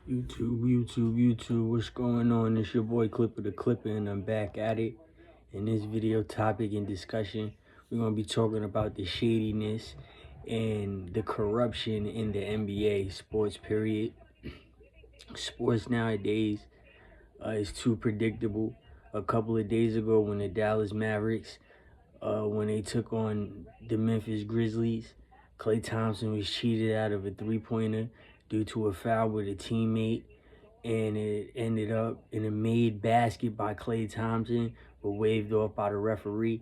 YouTube, what's going on? It's your boy Clipper the Clipper, and I'm back at it. In this video topic and discussion, we're going to be talking about the shadiness and the corruption in the NBA sports, period. Sports nowadays is too predictable. A couple of days ago, when the Dallas Mavericks, when they took on the Memphis Grizzlies, Klay Thompson was cheated out of a three-pointer due to a foul with a teammate, and it ended up in a made basket by Klay Thompson, but waved off by the referee,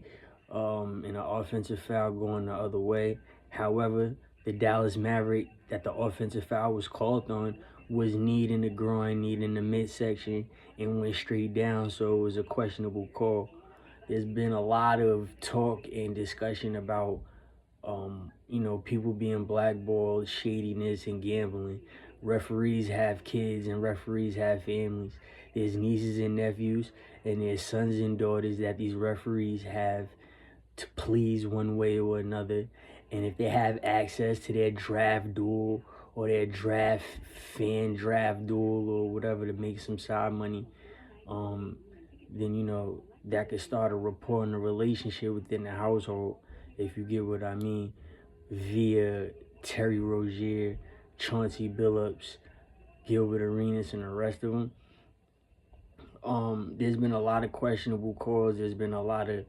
and an offensive foul going the other way. However, the Dallas Maverick that the offensive foul was called on was kneed in the groin, kneed in the midsection, and went straight down, so it was a questionable call. There's been a lot of talk and discussion about people being blackballed, shadiness, and gambling. Referees have kids and referees have families. There's nieces and nephews, and there's sons and daughters that these referees have to please one way or another. And if they have access to their draft duel or their fan draft duel or whatever to make some side money, then that could start a rapport and a relationship within the household, if you get what I mean, via Terry Rozier, Chauncey Billups, Gilbert Arenas, and the rest of them. There's been a lot of questionable calls. There's been a lot of,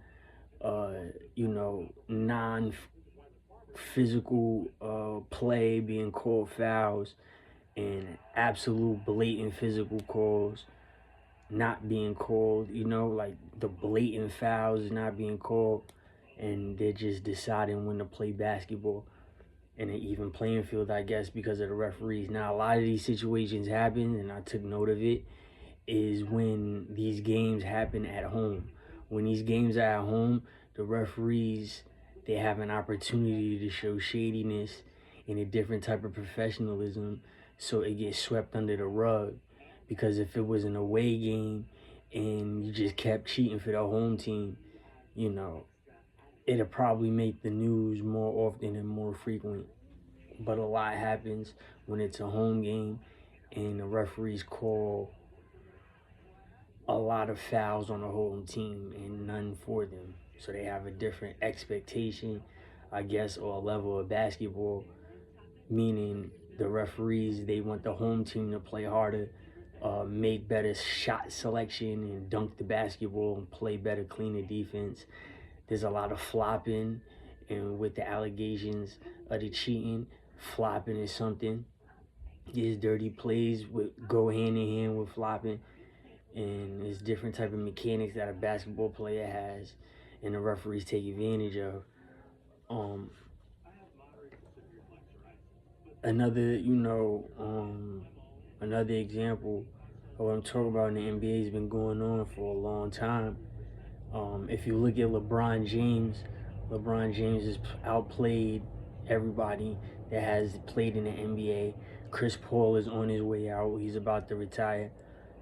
non-physical play being called fouls, and absolute blatant physical calls not being called, like the blatant fouls not being called, and they're just deciding when to play basketball in an even playing field, I guess, because of the referees. Now, a lot of these situations happen, and I took note of it, is when these games happen at home. When these games are at home, the referees, they have an opportunity to show shadiness and a different type of professionalism, so it gets swept under the rug. Because if it was an away game and you just kept cheating for the home team, it'll probably make the news more often and more frequent. But a lot happens when it's a home game and the referees call a lot of fouls on the home team and none for them. So they have a different expectation, I guess, or a level of basketball, meaning the referees, they want the home team to play harder, make better shot selection and dunk the basketball and play better, cleaner defense. There's a lot of flopping, and with the allegations of the cheating, flopping is something. There's dirty plays go hand in hand with flopping, and there's different type of mechanics that a basketball player has, and the referees take advantage of. Another example of what I'm talking about in the NBA has been going on for a long time. If you look at LeBron James has outplayed everybody that has played in the NBA. Chris Paul is on his way out. He's about to retire.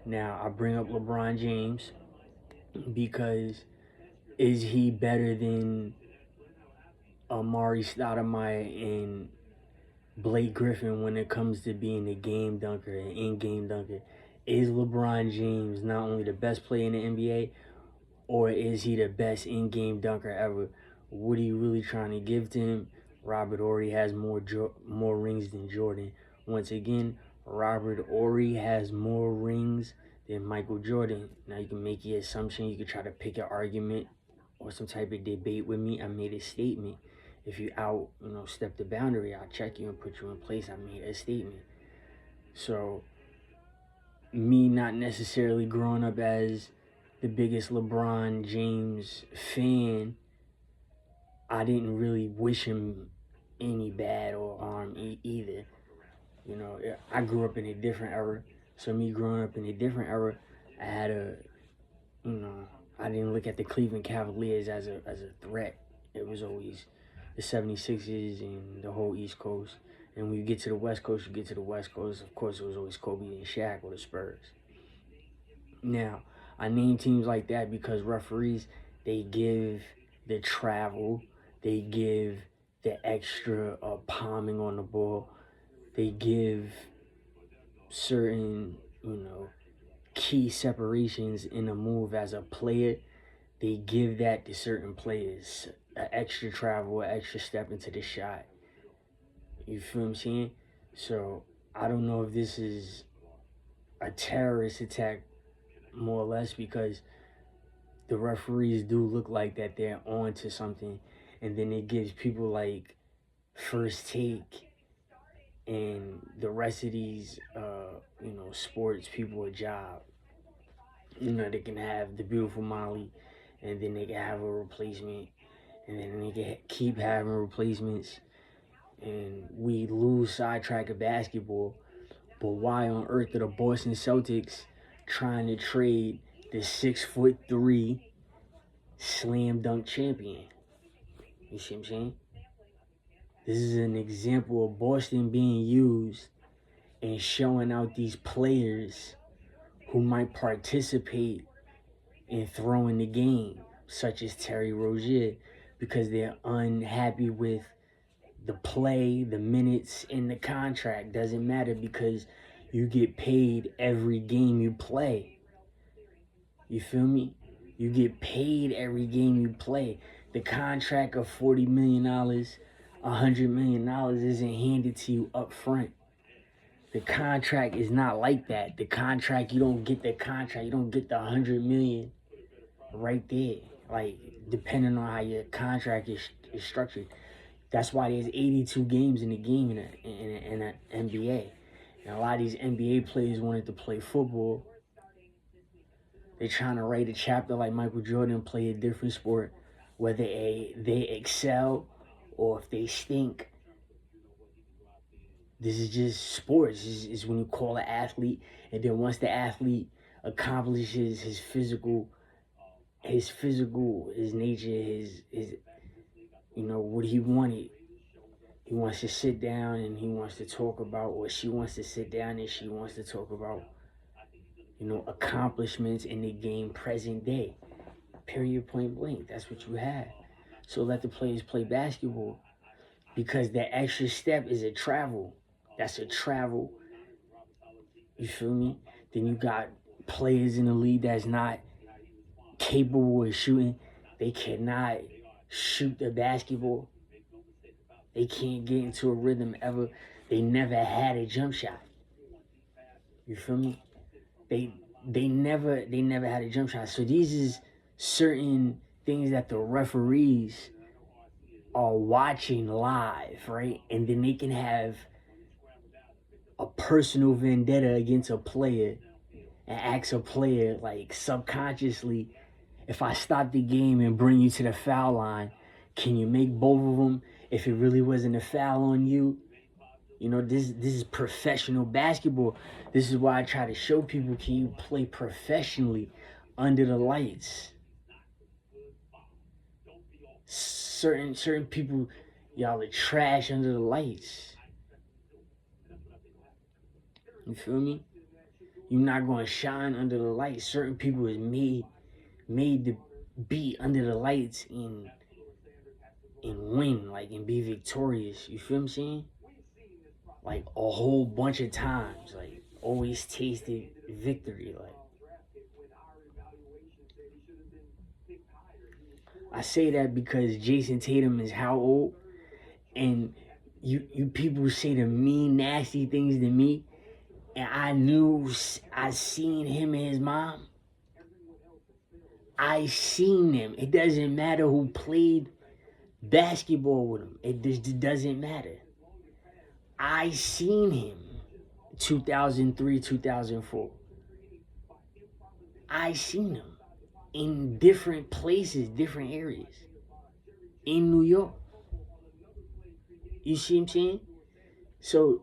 Now, I bring up LeBron James because is he better than Amari Stoudemire and Blake Griffin when it comes to being a game dunker, an in-game dunker? Is LeBron James not only the best player in the NBA, or is he the best in-game dunker ever? What are you really trying to give to him? Robert Horry has more rings than Jordan. Once again, Robert Horry has more rings than Michael Jordan. Now, you can make your assumption. You can try to pick an argument or some type of debate with me. I made a statement. If you step the boundary, I'll check you and put you in place. I made a statement. So, me not necessarily growing up as the biggest LeBron James fan, I didn't really wish him any bad or harm either. I grew up in a different era. So me growing up in a different era, I had I didn't look at the Cleveland Cavaliers as a threat. It was always the 76ers and the whole East Coast. And when you get to the West Coast, you get to the West Coast. Of course, it was always Kobe and Shaq or the Spurs. Now, I name teams like that because referees, they give the travel, they give the extra palming on the ball, they give certain, key separations in a move as a player, they give that to certain players. An extra travel, an extra step into the shot. You feel what I'm saying? So I don't know if this is a terrorist attack, more or less, because the referees do look like that they're on to something, and then it gives people like First Take and the rest of these sports people a job. They can have the beautiful Molly, and then they can have a replacement, and then they can keep having replacements, and we lose sidetrack of basketball. But why on earth are the Boston Celtics trying to trade the 6'3" slam dunk champion? You see what I'm saying? This is an example of Boston being used and showing out these players who might participate in throwing the game, such as Terry Rozier, because they're unhappy with the play, the minutes, and the contract. Doesn't matter because you get paid every game you play. You feel me? You get paid every game you play. The contract of $40 million, $100 million isn't handed to you up front. The contract is not like that. The contract, you don't get the contract. You don't get the $100 million right there. Like, depending on how your contract is structured. That's why there's 82 games in the game in the NBA. And a lot of these NBA players wanted to play football. They're trying to write a chapter like Michael Jordan, play a different sport, whether they excel or if they stink. This is just sports. Is when you call an athlete, and then once the athlete accomplishes his nature, his what he wanted. He wants to sit down and he wants to talk about, or she wants to sit down and she wants to talk about, accomplishments in the game present day. Period, point blank. That's what you have. So let the players play basketball, because the extra step is a travel. That's a travel. You feel me? Then you got players in the league that's not capable of shooting. They cannot shoot the basketball. They can't get into a rhythm ever. They never had a jump shot. You feel me? They never had a jump shot. So these is certain things that the referees are watching live, right? And then they can have a personal vendetta against a player and ask a player, like, subconsciously, if I stop the game and bring you to the foul line, can you make both of them if it really wasn't a foul on you? This is professional basketball. This is why I try to show people, can you play professionally under the lights? Certain people, y'all are trash under the lights. You feel me? You're not going to shine under the lights. Certain people is made to be under the lights and win, like, and be victorious. You feel what I'm saying? Like, a whole bunch of times, like, always tasted victory. Like, I say that because Jason Tatum is how old? And you people say the mean, nasty things to me, and I seen him and his mom. I seen them. It doesn't matter who played basketball with him. It just doesn't matter. I seen him 2003, 2004. I seen him in different places, different areas in New York. You see what I'm saying? So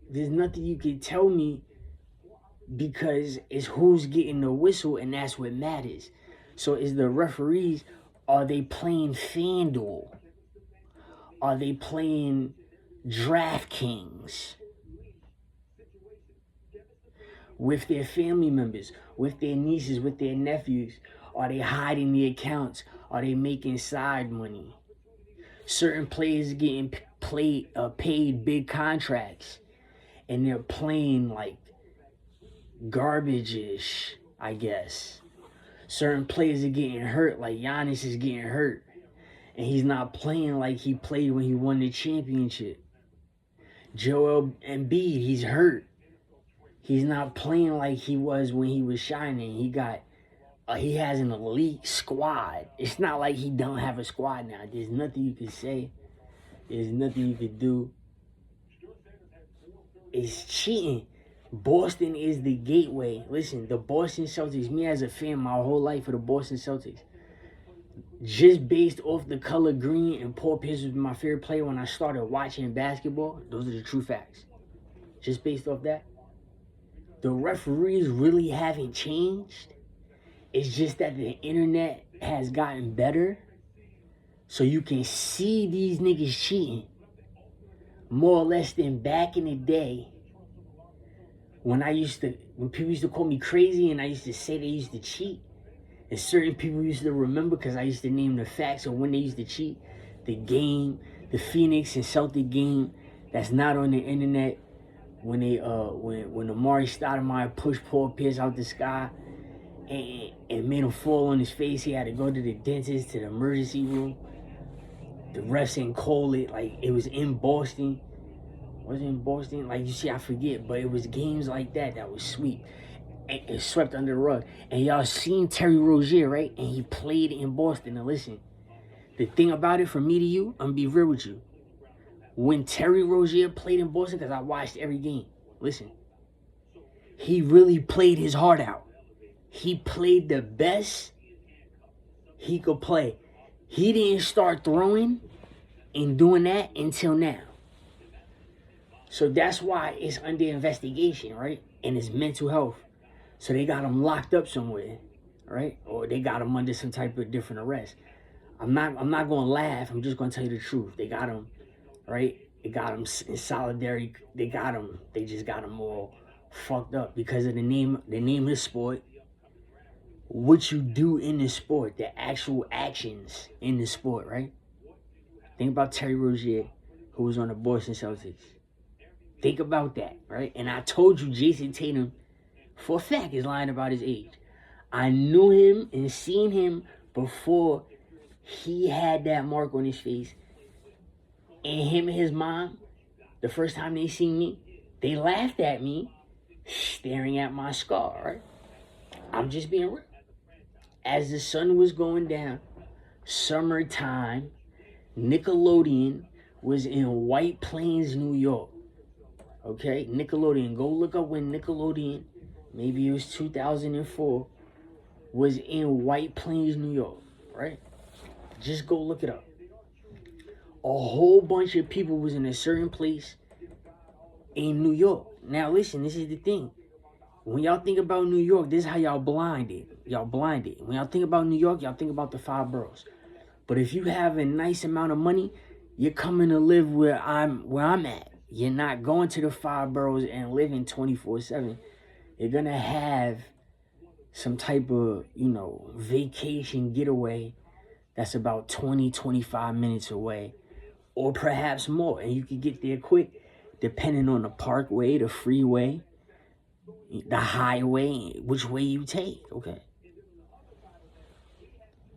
there's nothing you can tell me, because it's who's getting the whistle, and that's what matters. So is the referees, are they playing FanDuel? Are they playing DraftKings with their family members, with their nieces, with their nephews? Are they hiding the accounts? Are they making side money? Certain players getting paid big contracts, and they're playing like garbage-ish, I guess. Certain players are getting hurt, like Giannis is getting hurt, and he's not playing like he played when he won the championship. Joel Embiid, he's hurt. He's not playing like he was when he was shining. He has an elite squad. It's not like he don't have a squad now. There's nothing you can say. There's nothing you can do. It's cheating. Boston is the gateway. Listen, the Boston Celtics, me as a fan my whole life for the Boston Celtics, just based off the color green, and Paul Pierce was my favorite player when I started watching basketball, those are the true facts. Just based off that. The referees really haven't changed. It's just that the internet has gotten better, so you can see these niggas cheating more or less than back in the day when people used to call me crazy and I used to say they used to cheat. And certain people used to remember because I used to name the facts of when they used to cheat. The game, the Phoenix and Celtic game that's not on the internet, when Amari Stoudemire pushed Paul Pierce out the sky and made him fall on his face. He had to go to the dentist, to the emergency room. The refs didn't call it. Like, it was in Boston. Was it in Boston? Like, you see, I forget. But it was games like that was sweet. And it swept under the rug. And y'all seen Terry Rozier, right? And he played in Boston. And listen, the thing about it, from me to you, I'm going to be real with you. When Terry Rozier played in Boston, because I watched every game, listen, he really played his heart out. He played the best he could play. He didn't start throwing and doing that until now. So that's why it's under investigation, right? And it's mental health. So they got him locked up somewhere, right? Or they got him under some type of different arrest. I'm not going to laugh. I'm just going to tell you the truth. They got him, right? They got him in solidarity. They just got him all fucked up because of the name of the sport. What you do in the sport, the actual actions in the sport, right? Think about Terry Rozier, who was on the Boston Celtics. Think about that, right? And I told you Jason Tatum, for a fact, is lying about his age. I knew him and seen him before he had that mark on his face. And him and his mom, the first time they seen me, they laughed at me, staring at my scar, right? I'm just being real. As the sun was going down, summertime, Nickelodeon was in White Plains, New York. Okay? Nickelodeon. Go look up when Nickelodeon, maybe it was 2004, was in White Plains, New York. Right? Just go look it up. A whole bunch of people was in a certain place in New York. Now listen, this is the thing. When y'all think about New York, this is how y'all blinded. Y'all blinded. When y'all think about New York, y'all think about the 5 boroughs. But if you have a nice amount of money, you're coming to live where I'm at. You're not going to the 5 boroughs and living 24/7. You're gonna have some type of, vacation getaway that's about 20, 25 minutes away, or perhaps more. And you can get there quick, depending on the parkway, the freeway, the highway, which way you take, okay?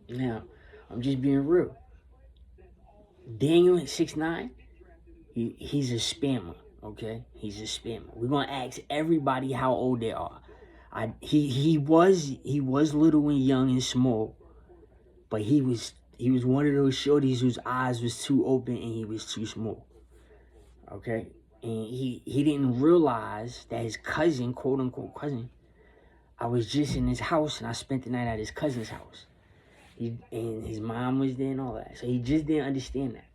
Now, I'm just being real. Daniel 6ix9ine, he's a spammer, okay? He's a spammer. We're gonna ask everybody how old they are. He was little and young and small, but he was one of those shorties whose eyes was too open and he was too small, okay? And he didn't realize that his cousin, quote unquote cousin, I was just in his house and I spent the night at his cousin's house. And his mom was there and all that. So he just didn't understand that.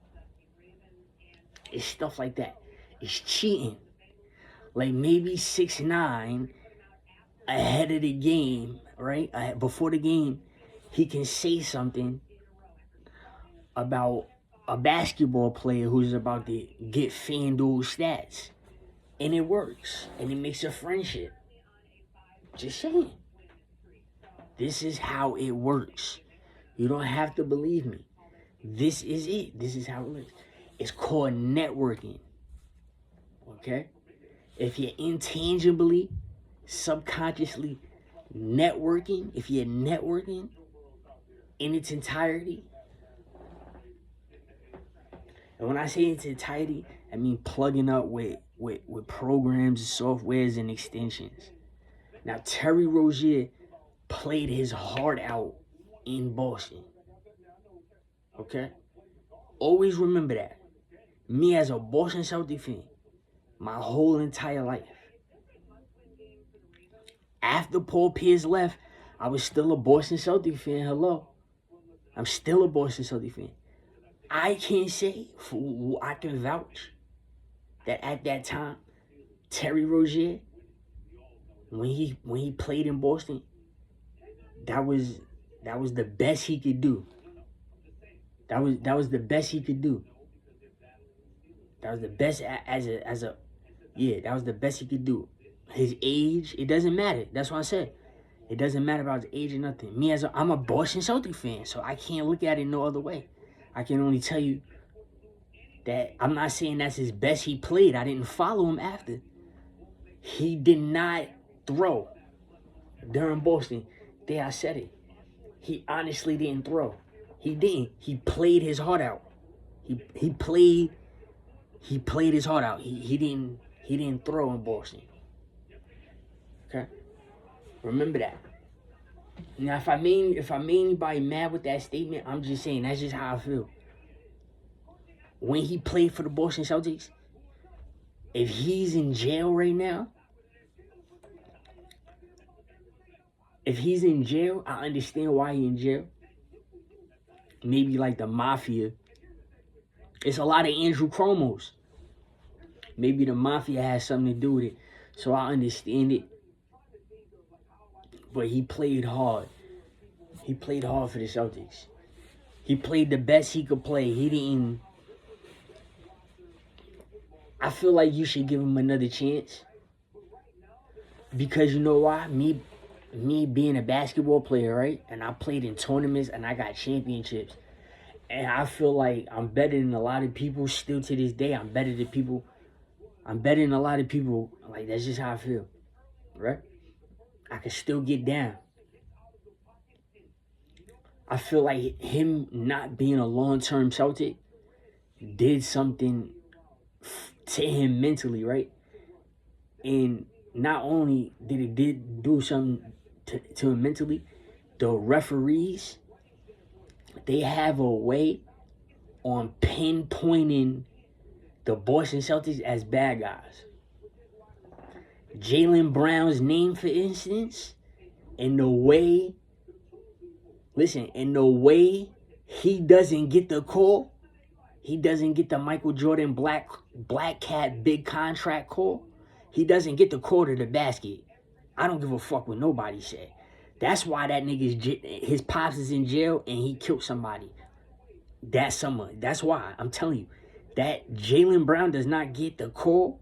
It's stuff like that. It's cheating. Like maybe 6ix9ine ahead of the game, right? Before the game, he can say something about a basketball player who's about to get FanDuel stats. And it works. And it makes a friendship. Just saying. This is how it works. You don't have to believe me. This is it. This is how it works. It's called networking. Okay? if you're intangibly, subconsciously networking, if you're networking in its entirety, and when I say its entirety, I mean plugging up with programs, softwares, and extensions. Now, Terry Rozier played his heart out in Boston. Okay? Always remember that. Me as a Boston Celtics fan, my whole entire life. After Paul Pierce left, I was still a Boston Celtics fan. Hello. I'm still a Boston Celtics fan. I can say, I can vouch that at that time, Terry Rozier, when he played in Boston, that was the best he could do. That was the best he could do. That was the best that was the best he could do. His age, it doesn't matter. That's what I said. It doesn't matter about his age or nothing. I'm a Boston Celtics fan, so I can't look at it no other way. I can only tell you that I'm not saying that's his best he played. I didn't follow him after. He did not throw during Boston. There, I said it. He honestly didn't throw. He didn't. He played his heart out. He played his heart out. He didn't throw in Boston. Okay? Remember that. Now, if I made anybody mad with that statement, I'm just saying that's just how I feel. When he played for the Boston Celtics, if he's in jail right now, I understand why he's in jail. Maybe like the mafia. It's a lot of Andrew Cuomo's. Maybe the mafia has something to do with it. So I understand it. But he played hard. He played hard for the Celtics. He played the best he could play. I feel like you should give him another chance. Because you know why? Me being a basketball player, right? And I played in tournaments and I got championships. And I feel like I'm better than a lot of people still to this day. I'm better than a lot of people. Like, that's just how I feel. Right? I can still get down. I feel like him not being a long-term Celtic did something to him mentally, right? And not only did it do something to him mentally, the referees, they have a way on pinpointing the Boston Celtics as bad guys. Jaylen Brown's name, for instance, and the way he doesn't get the call, he doesn't get the Michael Jordan Black Cat big contract call, he doesn't get the call to the basket. I don't give a fuck what nobody said. That's why that his pops is in jail and he killed somebody that summer. That's why I'm telling you that Jaylen Brown does not get the call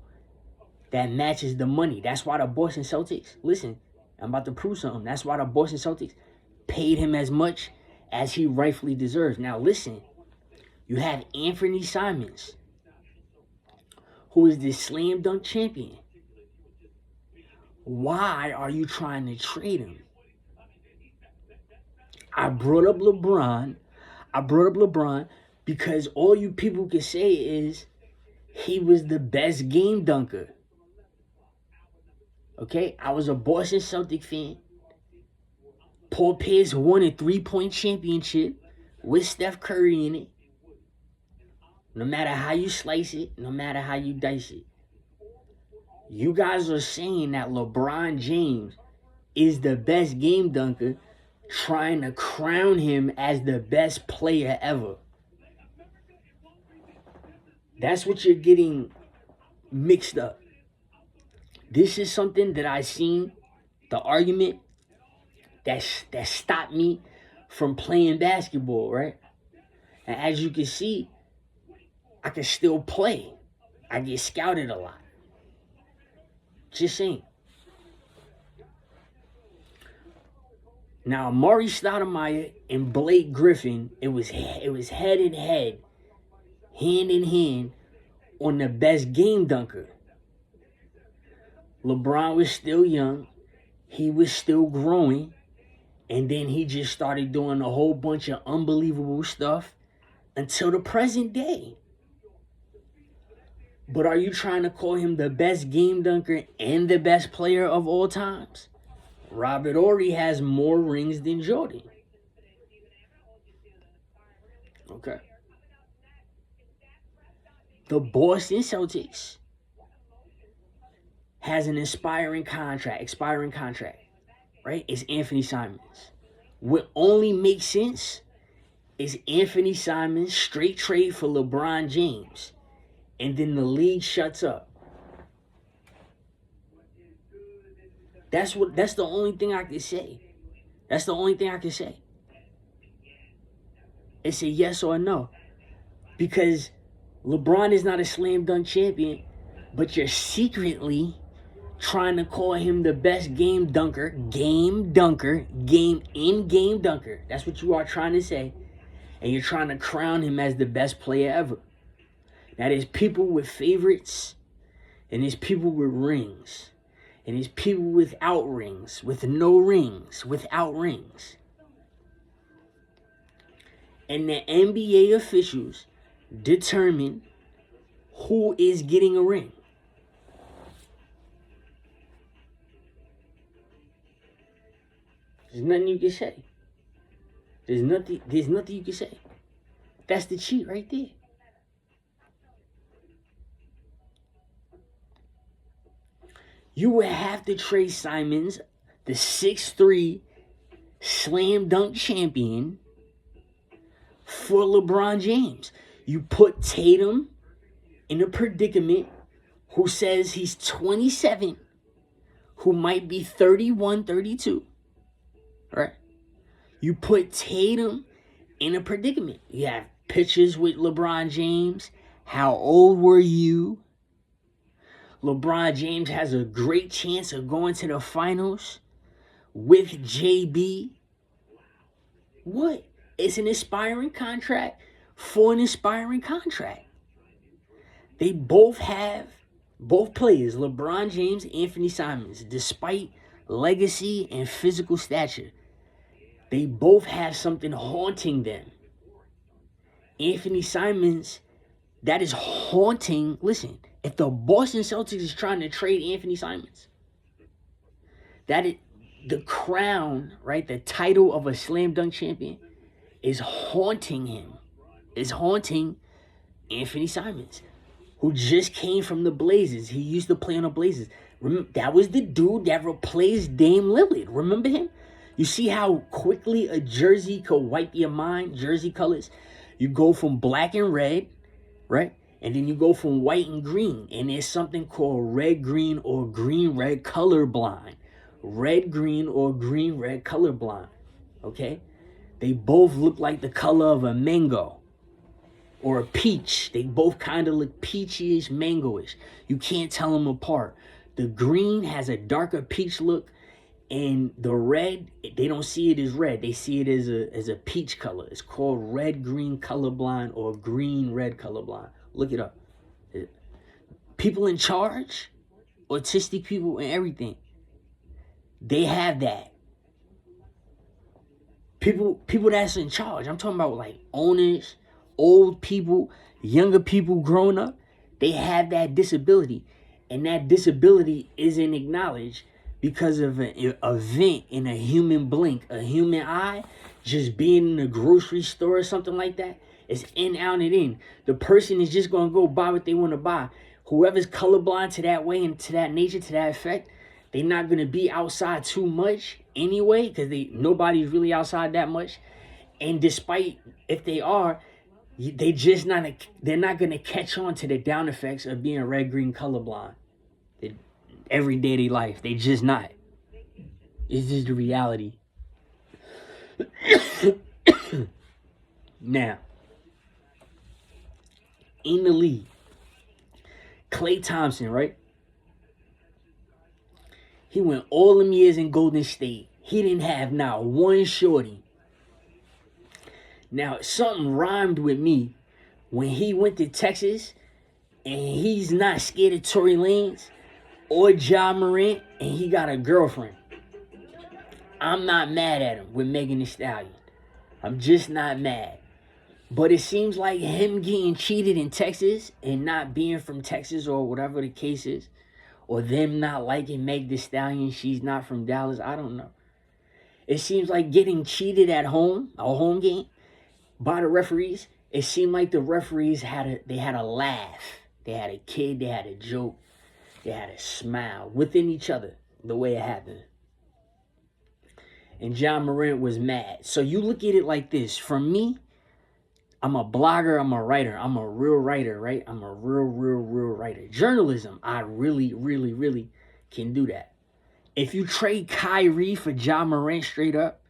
that matches the money. That's why the Boston Celtics, listen, I'm about to prove something. That's why the Boston Celtics paid him as much as he rightfully deserves. Now listen, you have Anthony Simons, who is the slam dunk champion. Why are you trying to trade him? I brought up LeBron because all you people can say is he was the best game dunker. Okay? I was a Boston Celtics fan. Paul Pierce won a 3-point championship with Steph Curry in it. No matter how you slice it, no matter how you dice it. You guys are saying that LeBron James is the best game dunker, trying to crown him as the best player ever. That's what you're getting mixed up. This is something that I seen, the argument that stopped me from playing basketball, right? And as you can see, I can still play. I get scouted a lot. Just saying. Now, Amari Stoudemire and Blake Griffin, it was head in head, hand in hand, on the best game dunker. LeBron was still young. He was still growing. And then he just started doing a whole bunch of unbelievable stuff until the present day. But are you trying to call him the best game dunker and the best player of all times? Robert Horry has more rings than Jordan. Okay. The Boston Celtics has an expiring contract, right? It's Anthony Simons. What only makes sense is Anthony Simons straight trade for LeBron James, and then the league shuts up. That's the only thing I can say. That's the only thing I can say. It's a yes or a no. Because LeBron is not a slam dunk champion, but you're secretly trying to call him the best game dunker. That's what you are trying to say. And you're trying to crown him as the best player ever. Now, there's people with favorites, and there's people with rings, and there's people without rings, with no rings, without rings. And the NBA officials determine who is getting a ring. There's nothing you can say. There's nothing you can say. That's the cheat right there. You would have to trade Simons, the 6'3" slam dunk champion, for LeBron James. You put Tatum in a predicament, who says he's 27, who might be 31, 32, right? You put Tatum in a predicament. You have pictures with LeBron James. How old were you? LeBron James has a great chance of going to the finals with JB. What? It's an aspiring contract for an aspiring contract. They both players, LeBron James, Anthony Simons, despite legacy and physical stature, they both have something haunting them. Anthony Simons, that is haunting. Listen, if the Boston Celtics is trying to trade Anthony Simons, that is the crown, right? The title of a slam dunk champion is haunting him. Is haunting Anthony Simons, who just came from the Blazers. He used to play on the Blazers. That was the dude that replaced Dame Lillard. Remember him? You see how quickly a jersey could wipe your mind? Jersey colors. You go from black and red, right? And then you go from white and green. And there's something called red-green or green-red colorblind. Red-green or green-red colorblind. Okay? They both look like the color of a mango or a peach. They both kind of look peachy-ish, mango-ish. You can't tell them apart. The green has a darker peach look, and the red, they don't see it as red. They see it as a peach color. It's called red-green colorblind or green-red colorblind. Look it up. People in charge, autistic people and everything, they have that. People that's in charge. I'm talking about like owners, old people, younger people growing up. They have that disability. And that disability isn't acknowledged because of an event in a human blink, a human eye, just being in a grocery store or something like that. It's in, out, and in. The person is just going to go buy what they want to buy. Whoever's colorblind to that way and to that nature, to that effect, they're not going to be outside too much anyway, because nobody's really outside that much. And despite if they are, they're not going to catch on to the down effects of being red-green colorblind. Every day of their life. They just not. It's just the reality. Now, in the league, Klay Thompson, right? He went all them years in Golden State. He didn't have not one shorty. Now, something rhymed with me when he went to Texas, and he's not scared of Tory Lanez. or Ja Morant and he got a girlfriend, I'm not mad at him with Megan Thee Stallion. I'm just not mad. But it seems like him getting cheated in Texas and not being from Texas or whatever the case is, or them not liking Meg Thee Stallion, she's not from Dallas, I don't know. It seems like getting cheated at home, a home game, by the referees, it seemed like the referees had a laugh. They had a kid, they had a joke, they had a smile within each other, the way it happened. And Ja Morant was mad. So you look at it like this. For me, I'm a blogger, I'm a writer. I'm a real writer, right? I'm a real writer. Journalism, I really can do that. If you trade Kyrie for Ja Morant straight up,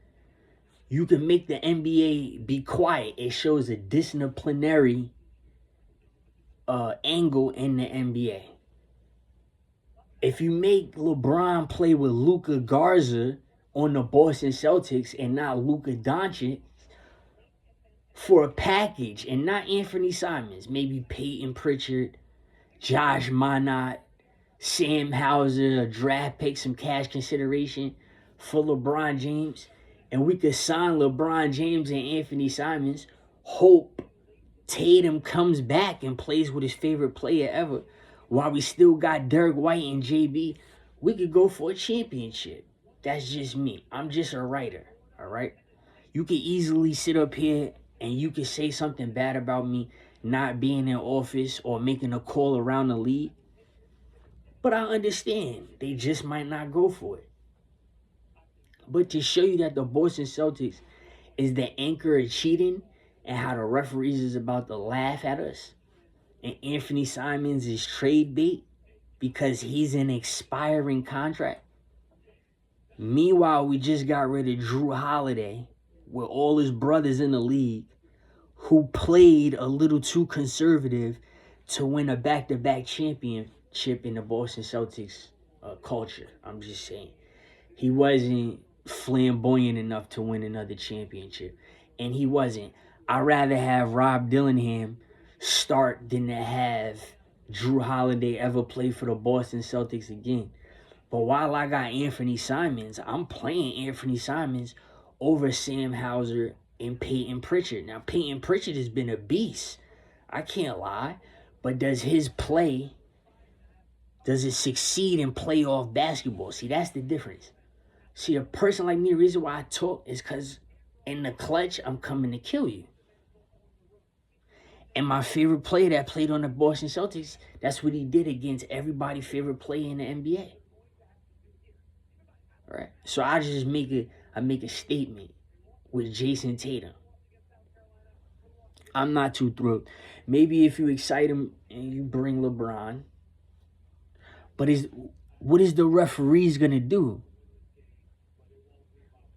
you can make the NBA be quiet. It shows a disciplinary angle in the NBA. If you make LeBron play with Luka Garza on the Boston Celtics and not Luka Doncic for a package and not Anthony Simons, maybe Peyton Pritchard, Josh Minott, Sam Hauser, a draft pick, some cash consideration for LeBron James, and we could sign LeBron James and Anthony Simons, hope Tatum comes back and plays with his favorite player ever, while we still got Derek White and JB, we could go for a championship. That's just me. I'm just a writer, all right? You could easily sit up here and you could say something bad about me not being in office or making a call around the league. But I understand. They just might not go for it. But to show you that the Boston Celtics is the anchor of cheating and how the referees is about to laugh at us, and Anthony Simons is trade bait because he's an expiring contract. Meanwhile, we just got rid of Drew Holiday with all his brothers in the league who played a little too conservative to win a back-to-back championship in the Boston Celtics culture. I'm just saying. He wasn't flamboyant enough to win another championship. And he wasn't. I'd rather have Rob Dillingham start than to have Drew Holiday ever play for the Boston Celtics again. But while I got Anthony Simons, I'm playing Anthony Simons over Sam Hauser and Peyton Pritchard. Now, Peyton Pritchard has been a beast. I can't lie. But does his play, does it succeed in playoff basketball? See, that's the difference. See, a person like me, the reason why I talk is because in the clutch, I'm coming to kill you. And my favorite player that played on the Boston Celtics, that's what he did against everybody's favorite player in the NBA. All right. So I just make a statement with Jason Tatum. I'm not too thrilled. Maybe if you excite him and you bring LeBron, but what is the referees gonna do?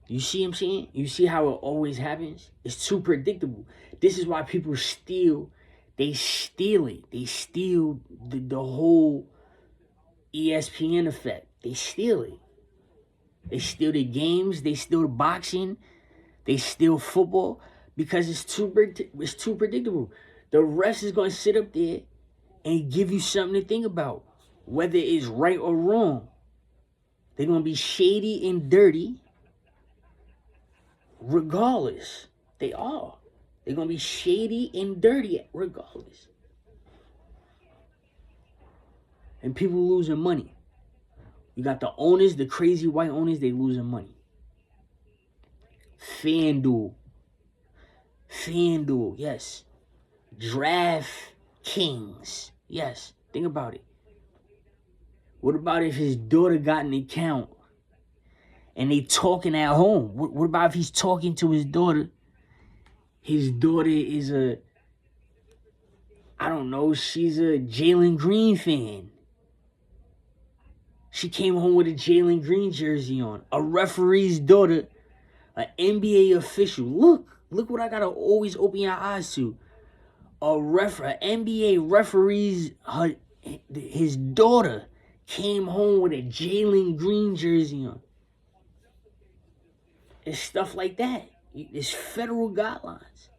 You see what I'm saying? You see how it always happens? It's too predictable. This is why people steal. They steal it. They steal the whole ESPN effect. They steal it. They steal the games. They steal the boxing. They steal football because it's too predictable. The refs is going to sit up there and give you something to think about, whether it's right or wrong. They're going to be shady and dirty regardless. They are. They're going to be shady and dirty regardless. And people losing money. You got the owners, the crazy white owners, they losing money. FanDuel, yes. Draft Kings, yes. Think about it. What about if his daughter got an account and they talking at home? What about if he's talking to his daughter? His daughter is she's a Jalen Green fan. She came home with a Jalen Green jersey on. A referee's daughter, an NBA official. Look what I gotta always open your eyes to. An NBA referee's, his daughter came home with a Jalen Green jersey on. It's stuff like that. It's federal guidelines.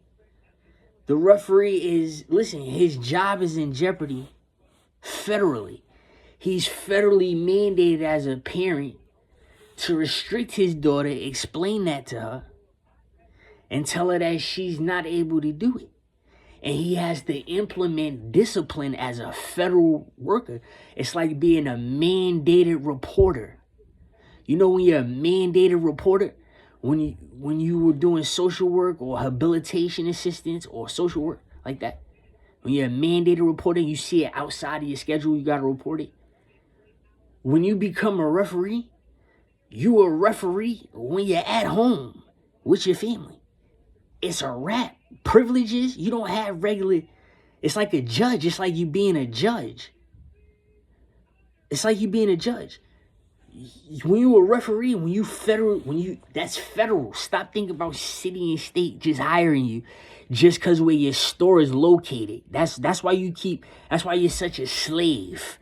The referee his job is in jeopardy federally. He's federally mandated as a parent to restrict his daughter, explain that to her, and tell her that she's not able to do it. And he has to implement discipline as a federal worker. It's like being a mandated reporter. You know when you're a mandated reporter? When you were doing social work or habilitation assistance or social work like that. When you're a mandated reporter, you see it outside of your schedule, you gotta report it. When you become a referee, you a referee when you're at home with your family. It's a wrap. Privileges, you don't have regular. It's like a judge. It's like you being a judge. It's like you being a judge. When you a referee, that's federal. Stop thinking about city and state just hiring you just because where your store is located. That's why you're such a slave.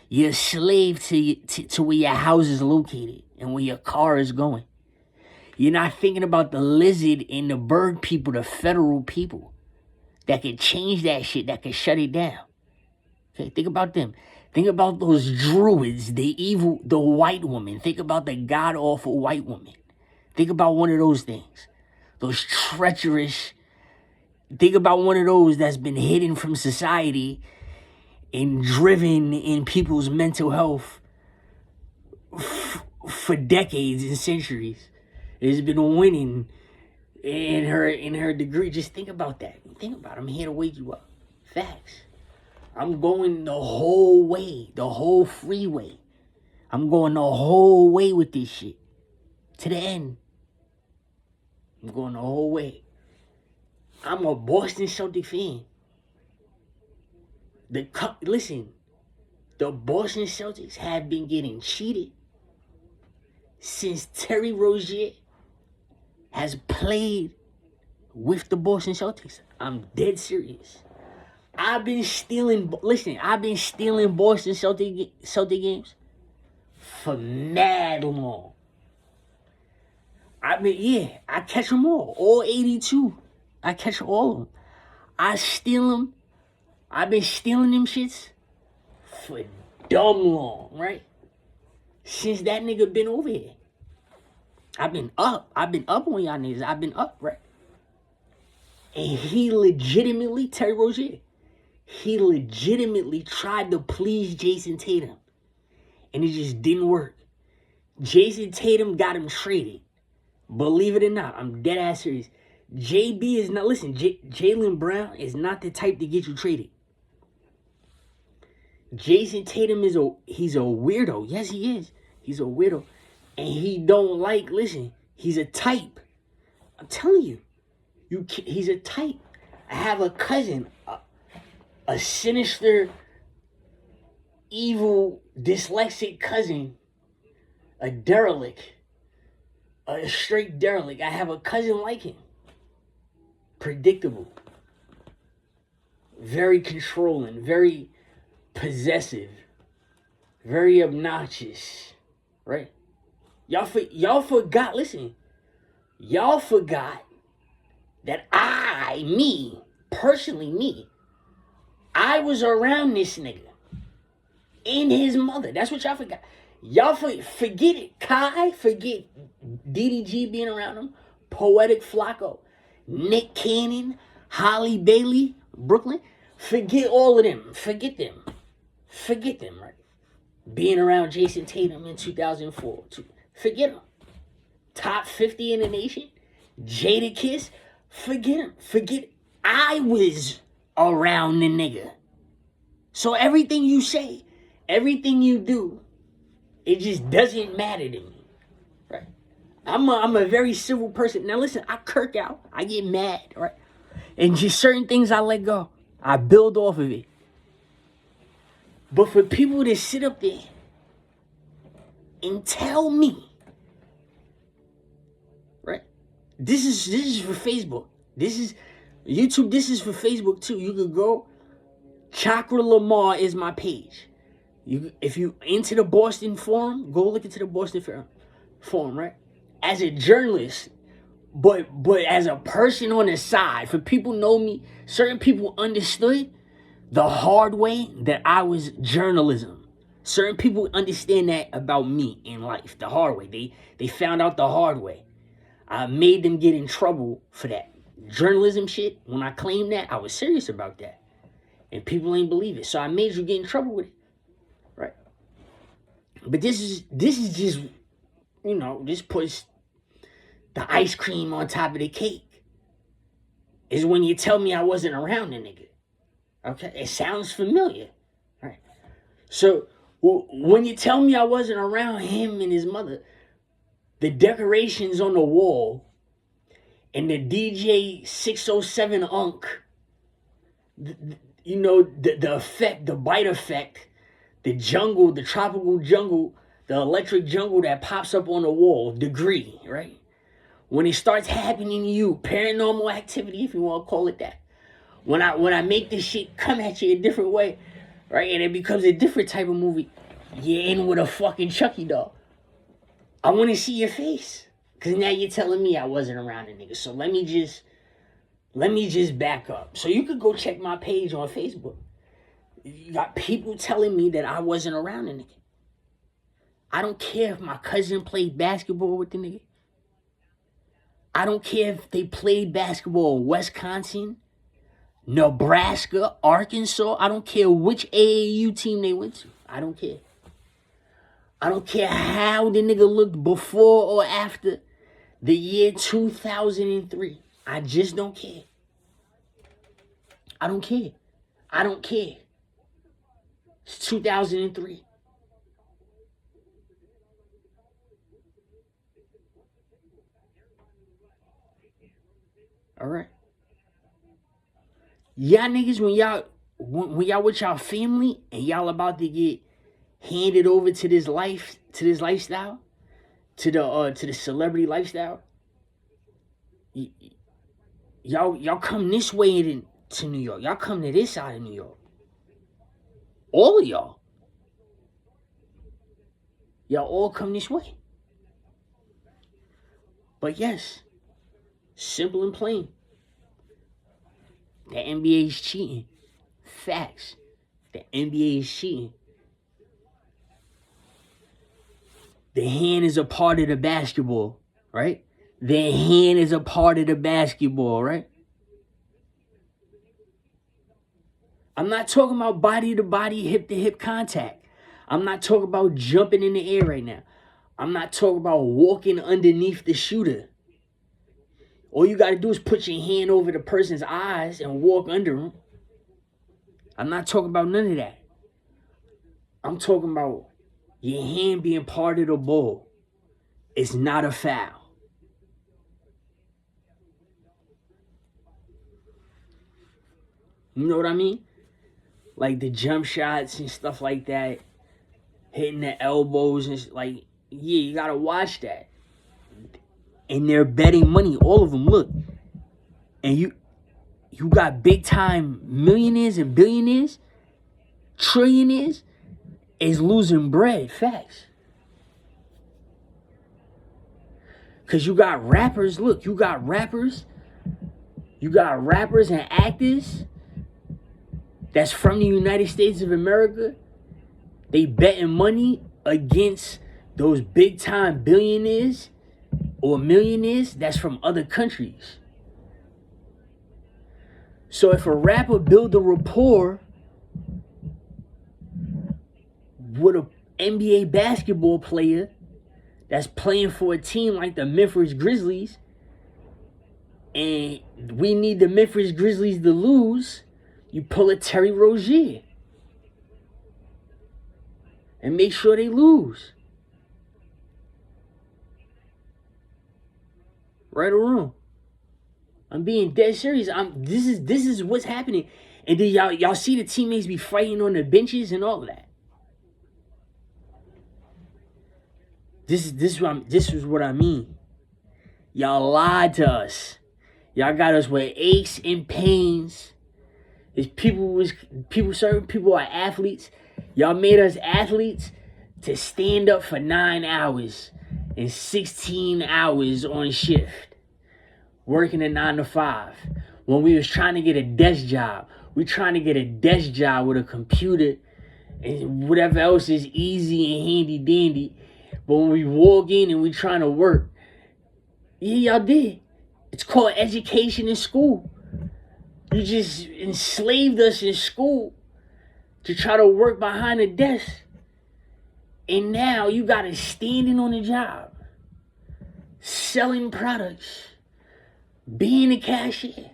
You're a slave to where your house is located and where your car is going. You're not thinking about the lizard and the bird people, the federal people that can change that shit, that can shut it down. Okay, think about them. Think about those druids, the white woman. Think about the god-awful white woman. Think about one of those things. Those treacherous. Think about one of those that's been hidden from society and driven in people's mental health for decades and centuries. Has been winning in her degree. Just think about that. Think about it. I'm here to wake you up. Facts. I'm going the whole way, the whole freeway. I'm going the whole way with this shit. To the end. I'm going the whole way. I'm a Boston Celtic fan. Listen, the Boston Celtics have been getting cheated since Terry Rozier has played with the Boston Celtics. I'm dead serious. I've been stealing Boston Celtic games for mad long. I catch them all 82. I catch all of them. I steal them. I've been stealing them shits for dumb long, right? Since that nigga been over here. I've been up on y'all niggas. I've been up, right? And he legitimately, Terry Rozier, he legitimately tried to please Jason Tatum. And it just didn't work. Jason Tatum got him traded. Believe it or not, I'm dead ass serious. JB is not, listen, Jaylen Brown is not the type to get you traded. Jason Tatum he's a weirdo. Yes, he is. He's a weirdo. And he don't like, listen, he's a type. I'm telling you, he's a type. I have a cousin, a sinister, evil, dyslexic cousin, a derelict, a straight derelict. I have a cousin like him. Predictable. Very controlling, very possessive, very obnoxious, right? Y'all forgot, listen, y'all forgot that personally, I was around this nigga and his mother. That's what y'all forgot. Y'all forget it. Kai, forget DDG being around him, Poetic Flacco, Nick Cannon, Holly Bailey, Brooklyn. Forget all of them. Forget them, right? Being around Jason Tatum in 2004. Forget him. Top 50 in the nation. Jadakiss. Forget him. I was around the nigga. So everything you say, everything you do, it just doesn't matter to me. Right? I'm a very civil person. Now listen, I kirk out. I get mad, right? And just certain things I let go. I build off of it. But for people to sit up there and tell me, right? This is for Facebook. This is YouTube. This is for Facebook too. You could go. Chakra Lamar is my page. If you into the Boston Forum, go look into the Boston Forum, right? As a journalist, but as a person on the side, for people know me, certain people understood the hard way that I was journalism. Certain people understand that about me in life the hard way. They found out the hard way. I made them get in trouble for that. Journalism shit, when I claimed that, I was serious about that. And people ain't believe it. So I made you get in trouble with it. Right? But this is just, this puts the ice cream on top of the cake. Is when you tell me I wasn't around the nigga. Okay? It sounds familiar. Right? So when you tell me I wasn't around him and his mother, the decorations on the wall and the DJ 607 Unk, the effect, the bite effect, the jungle, the tropical jungle, the electric jungle that pops up on the wall, degree, right? When it starts happening to you, paranormal activity, if you want to call it that. When I make this shit come at you a different way, right? And it becomes a different type of movie, you're in with a fucking Chucky doll. I want to see your face. Because now you're telling me I wasn't around a nigga. So let me just back up. So you could go check my page on Facebook. You got people telling me that I wasn't around a nigga. I don't care if my cousin played basketball with the nigga. I don't care if they played basketball in Wisconsin, Nebraska, Arkansas. I don't care which AAU team they went to. I don't care. I don't care how the nigga looked before or after the year 2003. I just don't care. I don't care. I don't care. It's 2003. All right. Y'all niggas, when y'all with y'all family and y'all about to get handed over to this lifestyle, to the celebrity lifestyle, y'all come this way to New York. Y'all come to this side of New York. All of y'all. Y'all all come this way. But yes, simple and plain. The NBA is cheating. Facts. The NBA is cheating. The hand is a part of the basketball, right? The hand is a part of the basketball, right? I'm not talking about body to body, hip to hip contact. I'm not talking about jumping in the air right now. I'm not talking about walking underneath the shooter. All you got to do is put your hand over the person's eyes and walk under them. I'm not talking about none of that. I'm talking about your hand being part of the ball. It's not a foul. You know what I mean? Like the jump shots and stuff like that. Hitting the elbows and like, yeah, you got to watch that. And they're betting money, all of them, look. And you got big time millionaires and billionaires, trillionaires, is losing bread, facts. Because you got rappers, look, you got rappers and actors that's from the United States of America. They betting money against those big time billionaires or millionaires that's from other countries. So if a rapper build a rapport with an NBA basketball player that's playing for a team like the Memphis Grizzlies, and we need the Memphis Grizzlies to lose, you pull a Terry Rozier and make sure they lose. Right or wrong? I'm being dead serious. This is what's happening. And then y'all see the teammates be fighting on the benches and all of that. This is what I mean. Y'all lied to us. Y'all got us with aches and pains. Certain people are athletes. Y'all made us athletes to stand up for 9 hours and 16 hours on shift, working a 9 to 5. When we was trying to get a desk job, we trying to get a desk job with a computer and whatever else is easy and handy dandy. But when we walk in and we trying to work, yeah, y'all did. It's called education in school. You just enslaved us in school to try to work behind a desk. And now you got us standing on the job, selling products, being a cashier.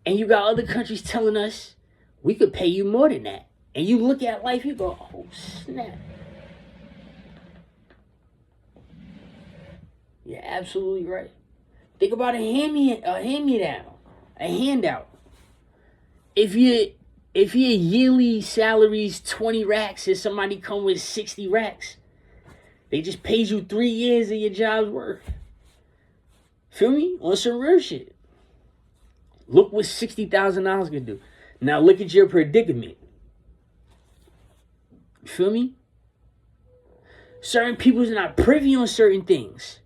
And you got other countries telling us we could pay you more than that. And you look at life, you go, oh, snap. You're absolutely right. Think about a hand-me-down, a handout. If your yearly salary's 20 racks and somebody come with 60 racks, they just paid you 3 years of your job's worth. Feel me? On some real shit. Look what $60,000 can do. Now look at your predicament. You feel me? Certain people's not privy on certain things.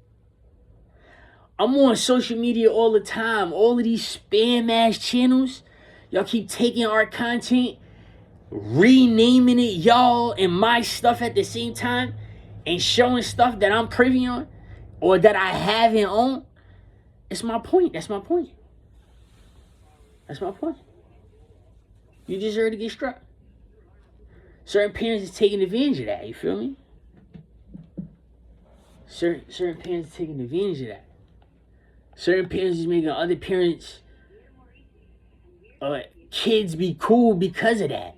I'm on social media all the time. All of these spam ass channels, y'all keep taking our content, renaming it y'all and my stuff at the same time, and showing stuff that I'm privy on or that I haven't owned. It's my point. That's my point. That's my point. You deserve to get struck. Certain parents is taking advantage of that. You feel me? Certain parents are taking advantage of that. Certain parents is making other parents, kids be cool because of that.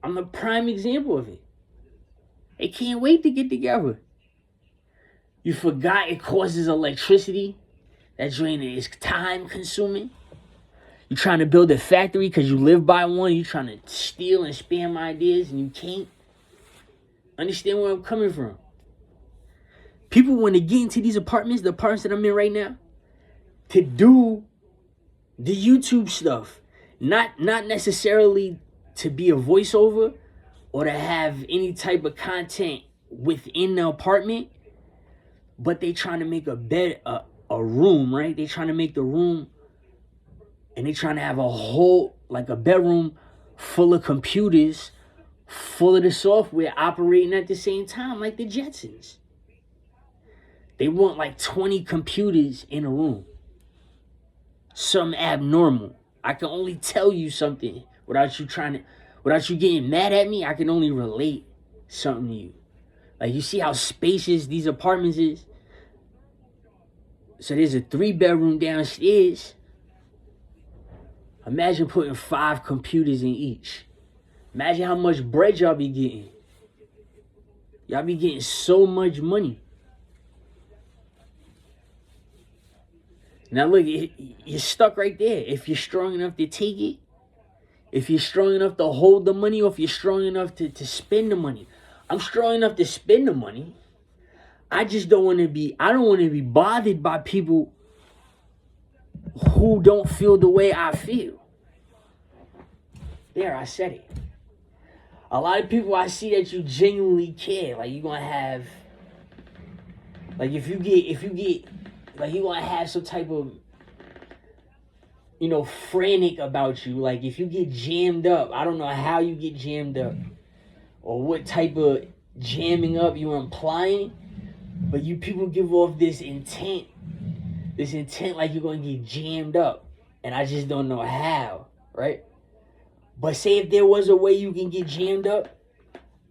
I'm a prime example of it. They can't wait to get together. You forgot it causes electricity. That joint is time consuming. You're trying to build a factory because you live by one. You're trying to steal and spam ideas and you can't. Understand where I'm coming from. People want to get into these apartments, the apartments that I'm in right now, to do the YouTube stuff. Not necessarily to be a voiceover or to have any type of content within the apartment, but they trying to make a room, right? They trying to make the room, and they trying to have a whole, like a bedroom full of computers, full of the software operating at the same time, like the Jetsons. They want like 20 computers in a room. Something abnormal. I can only tell you something without you getting mad at me. I can only relate something to you. Like, you see how spacious these apartments is? So there's a 3-bedroom downstairs. Imagine putting 5 computers in each. Imagine how much bread y'all be getting. Y'all be getting so much money. Now look, you're stuck right there. If you're strong enough to take it, if you're strong enough to hold the money, or if you're strong enough to spend the money. I'm strong enough to spend the money. I don't want to be bothered by people who don't feel the way I feel. There, I said it. A lot of people, I see that you genuinely care. Like, you're going to have, like, if you get, like, you're going to have some type of, frantic about you. Like, if you get jammed up, I don't know how you get jammed up or what type of jamming up you're implying, but you people give off this intent like you're going to get jammed up, and I just don't know how, right? But say if there was a way you can get jammed up,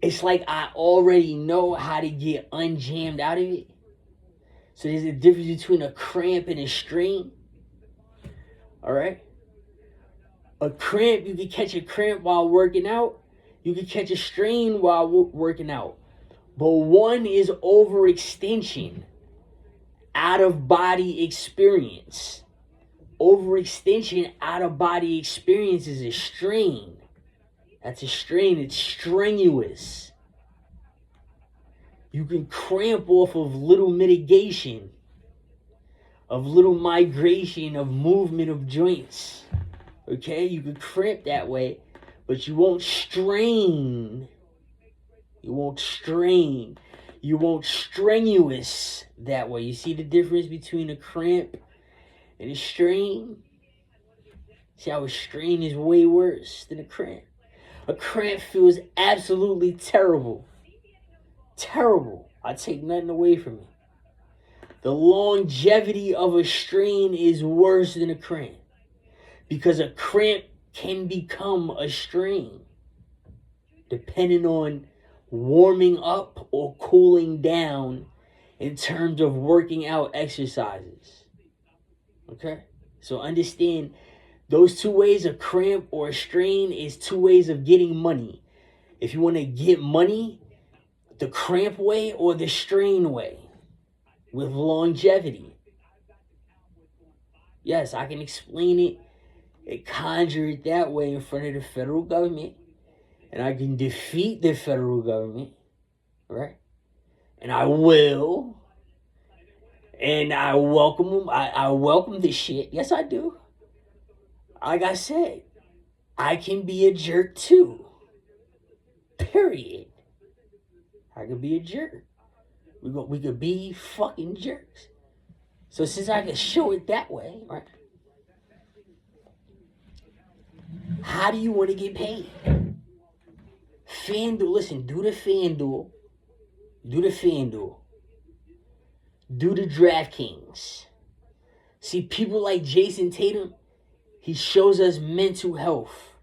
it's like I already know how to get unjammed out of it. So there's a difference between a cramp and a strain. All right? A cramp, you can catch a cramp while working out. You can catch a strain while working out. But one is overextension, out of body experience. Overextension, out of body experience is a strain. That's a strain. It's strenuous. You can cramp off of little mitigation, of little migration, of movement of joints. Okay? You can cramp that way, but you won't strain. You won't strain. You won't strenuous that way. You see the difference between a cramp and a strain? See how a strain is way worse than a cramp? A cramp feels absolutely terrible. Terrible. I take nothing away from it. The longevity of a strain is worse than a cramp, because a cramp can become a strain depending on warming up or cooling down in terms of working out exercises. Okay? So understand, those two ways, a cramp or a strain, is two ways of getting money. If you want to get money, the cramp way or the strain way with longevity. Yes, I can explain it and conjure it that way in front of the federal government. And I can defeat the federal government, right? And I will. And I welcome them. I welcome this shit. Yes, I do. Like I said, I can be a jerk too. Period. I could be a jerk. We could be fucking jerks. So since I can show it that way, right? How do you want to get paid? FanDuel, listen, do the FanDuel. Do the FanDuel. Do the DraftKings. See, people like Jason Tatum, he shows us mental health.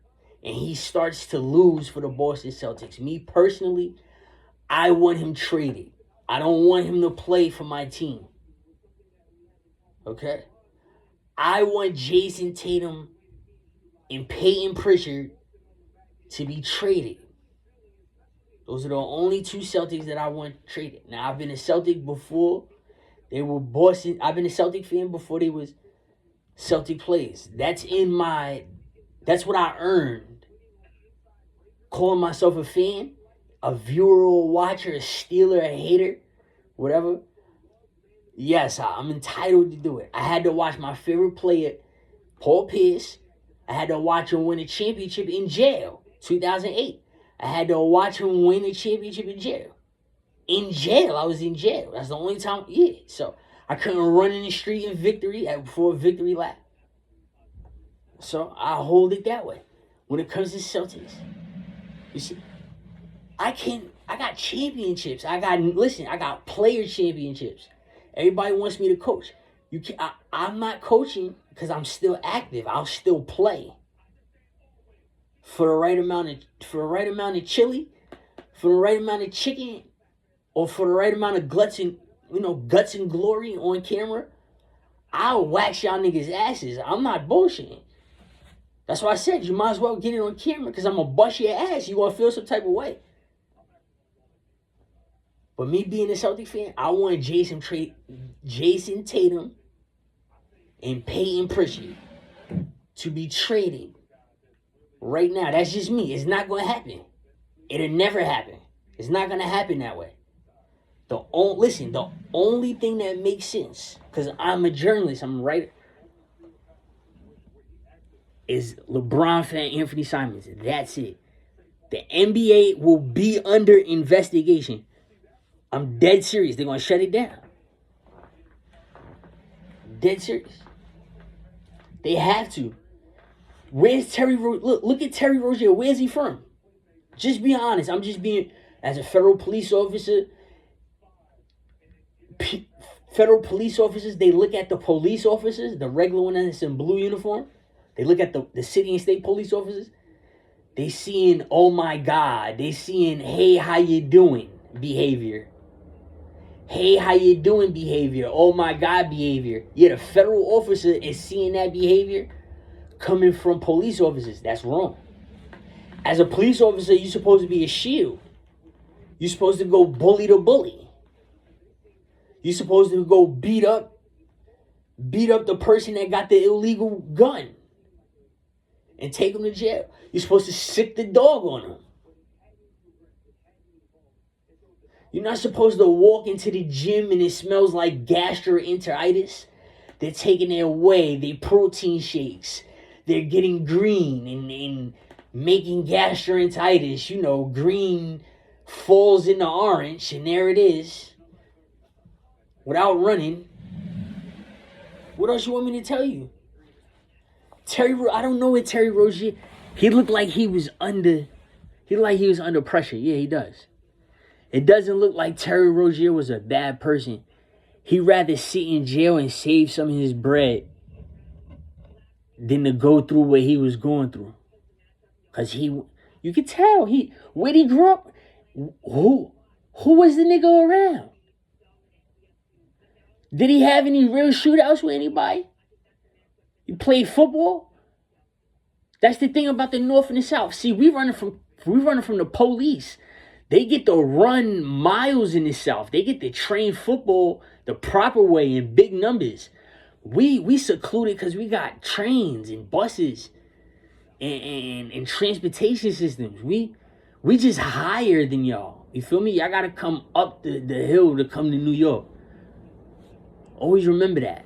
And he starts to lose for the Boston Celtics. Me personally, I want him traded. I don't want him to play for my team. Okay? I want Jason Tatum and Peyton Pritchard to be traded. Those are the only two Celtics that I want traded. Now, I've been a Celtic before they were Boston. I've been a Celtic fan before they was Celtic players. That's what I earned. Calling myself a fan, a viewer or a watcher, a stealer, a hater, whatever. Yes, I'm entitled to do it. I had to watch my favorite player, Paul Pierce. I had to watch him win a championship in jail, 2008. I had to watch him win a championship in jail. In jail, I was in jail. That's the only time, yeah. So I couldn't run in the street in victory before a victory lap. So I hold it that way. When it comes to Celtics, you see, I got championships. I got player championships. Everybody wants me to coach. I'm not coaching because I'm still active. I'll still play. For the right amount of chili, for the right amount of chicken, or for the right amount of guts and glory on camera, I'll wax y'all niggas' asses. I'm not bullshitting. That's why I said you might as well get it on camera, because I'm going to bust your ass. You going to feel some type of way. But me being a Celtic fan, I want Jason Tatum and Peyton Pritchard to be traded right now. That's just me. It's not going to happen. It'll never happen. It's not going to happen that way. The only thing that makes sense, because I'm a journalist, I'm a writer, is LeBron fan Anthony Simons. That's it. The NBA will be under investigation. I'm dead serious. They're going to shut it down. Dead serious. They have to. Where's Terry Rozier? Look at Terry Rozier. Where's he from? Just be honest. I'm just being, as a federal police officer, federal police officers, they look at the police officers, the regular one that's in blue uniform. They look at the city and state police officers. They seeing, oh my God. They seeing, hey, how you doing behavior. Hey, how you doing behavior. Oh my God behavior. Yeah, the federal officer is seeing that behavior coming from police officers. That's wrong. As a police officer, you're supposed to be a shield. You're supposed to go bully to bully. You're supposed to go beat up the person that got the illegal gun and take him to jail. You're supposed to sick the dog on him. You're not supposed to walk into the gym and it smells like gastroenteritis. They're taking their way, their protein shakes. They're getting green and making gastroenteritis. Green falls into orange, and there it is. Without running. What else you want me to tell you? I don't know what Terry Rozier. He looked like he was under He like he was under pressure. Yeah, he does. It doesn't look like Terry Rozier was a bad person. He'd rather sit in jail and save some of his bread than to go through what he was going through. Cause you could tell where he grew up. Who was the nigga around? Did he have any real shootouts with anybody? He played football. That's the thing about the North and the South. See, we running from the police. They get to run miles in the South. They get to train football the proper way in big numbers. We secluded because we got trains and buses and transportation systems. We just higher than y'all. You feel me? Y'all gotta come up the hill to come to New York. Always remember that.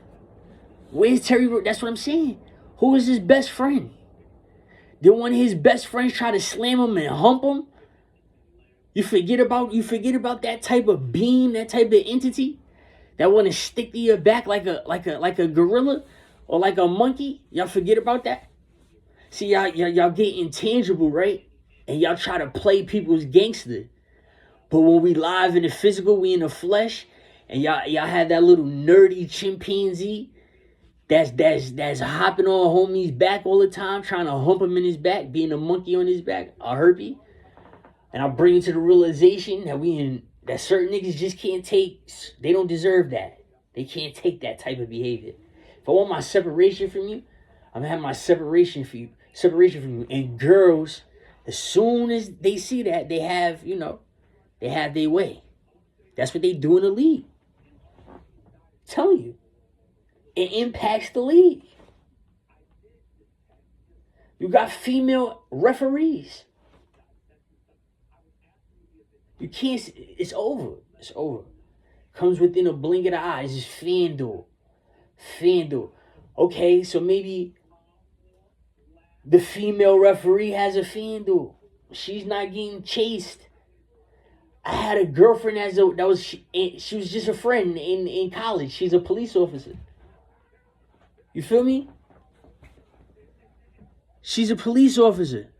Where's Terry? That's what I'm saying. Who was his best friend? Did one of his best friends try to slam him and hump him? You forget about that type of being, that type of entity that want to stick to your back like a gorilla or like a monkey. Y'all forget about that. See, y'all get intangible, right? And y'all try to play people's gangster. But when we live in the physical, we in the flesh, and y'all have that little nerdy chimpanzee that's hopping on homie's back all the time, trying to hump him in his back, being a monkey on his back, a herpy. And I bring you to the realization that certain niggas just can't take, they don't deserve that. They can't take that type of behavior. If I want my separation from you, I'm gonna have my separation from you. And girls, as soon as they see that, they have their way. That's what they do in the league. I'm telling you. It impacts the league. You got female referees. You can't, it's over. It's over. Comes within a blink of the eye. It's just FanDuel. Okay, so maybe the female referee has a FanDuel. She's not getting chased. I had a girlfriend she was just a friend in college. She's a police officer. You feel me? She's a police officer.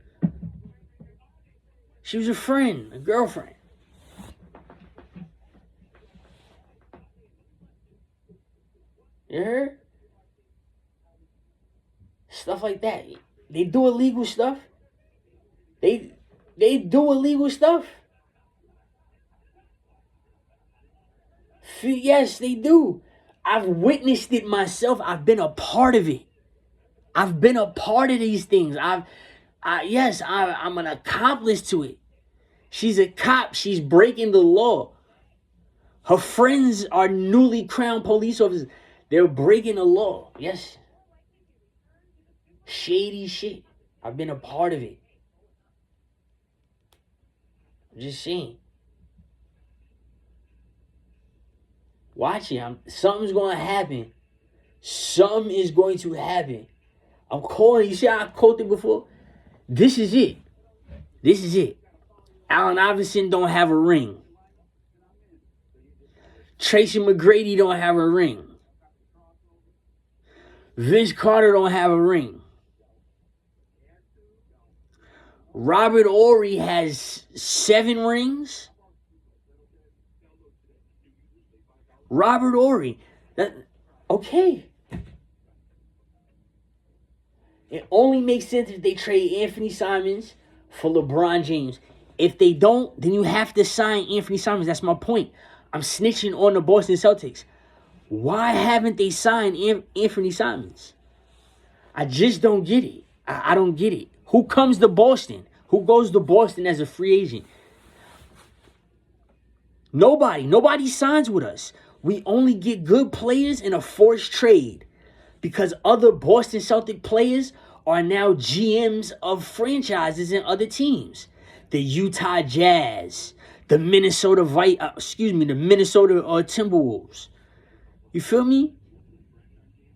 She was a friend, a girlfriend. You heard? Stuff like that. They do illegal stuff. They do illegal stuff. Yes, they do. I've witnessed it myself. I've been a part of it. I've been a part of these things. I'm an accomplice to it. She's a cop. She's breaking the law. Her friends are newly crowned police officers. They're breaking the law. Yes. Shady shit. I've been a part of it. I'm just saying. Watch it. Something's going to happen. Something is going to happen. I'm calling. You see how I quoted before? This is it. This is it. Allen Iverson don't have a ring. Tracy McGrady don't have a ring. Vince Carter don't have a ring. Robert Horry has 7 rings. Robert Horry. Okay. It only makes sense if they trade Anthony Simons for LeBron James. If they don't, then you have to sign Anthony Simons. That's my point. I'm snitching on the Boston Celtics. Why haven't they signed Anthony Simons? I just don't get it. I don't get it. Who comes to Boston? Who goes to Boston as a free agent? Nobody. Nobody signs with us. We only get good players in a forced trade because other Boston Celtic players are now GMs of franchises and other teams. The Utah Jazz, the Minnesota Timberwolves. You feel me?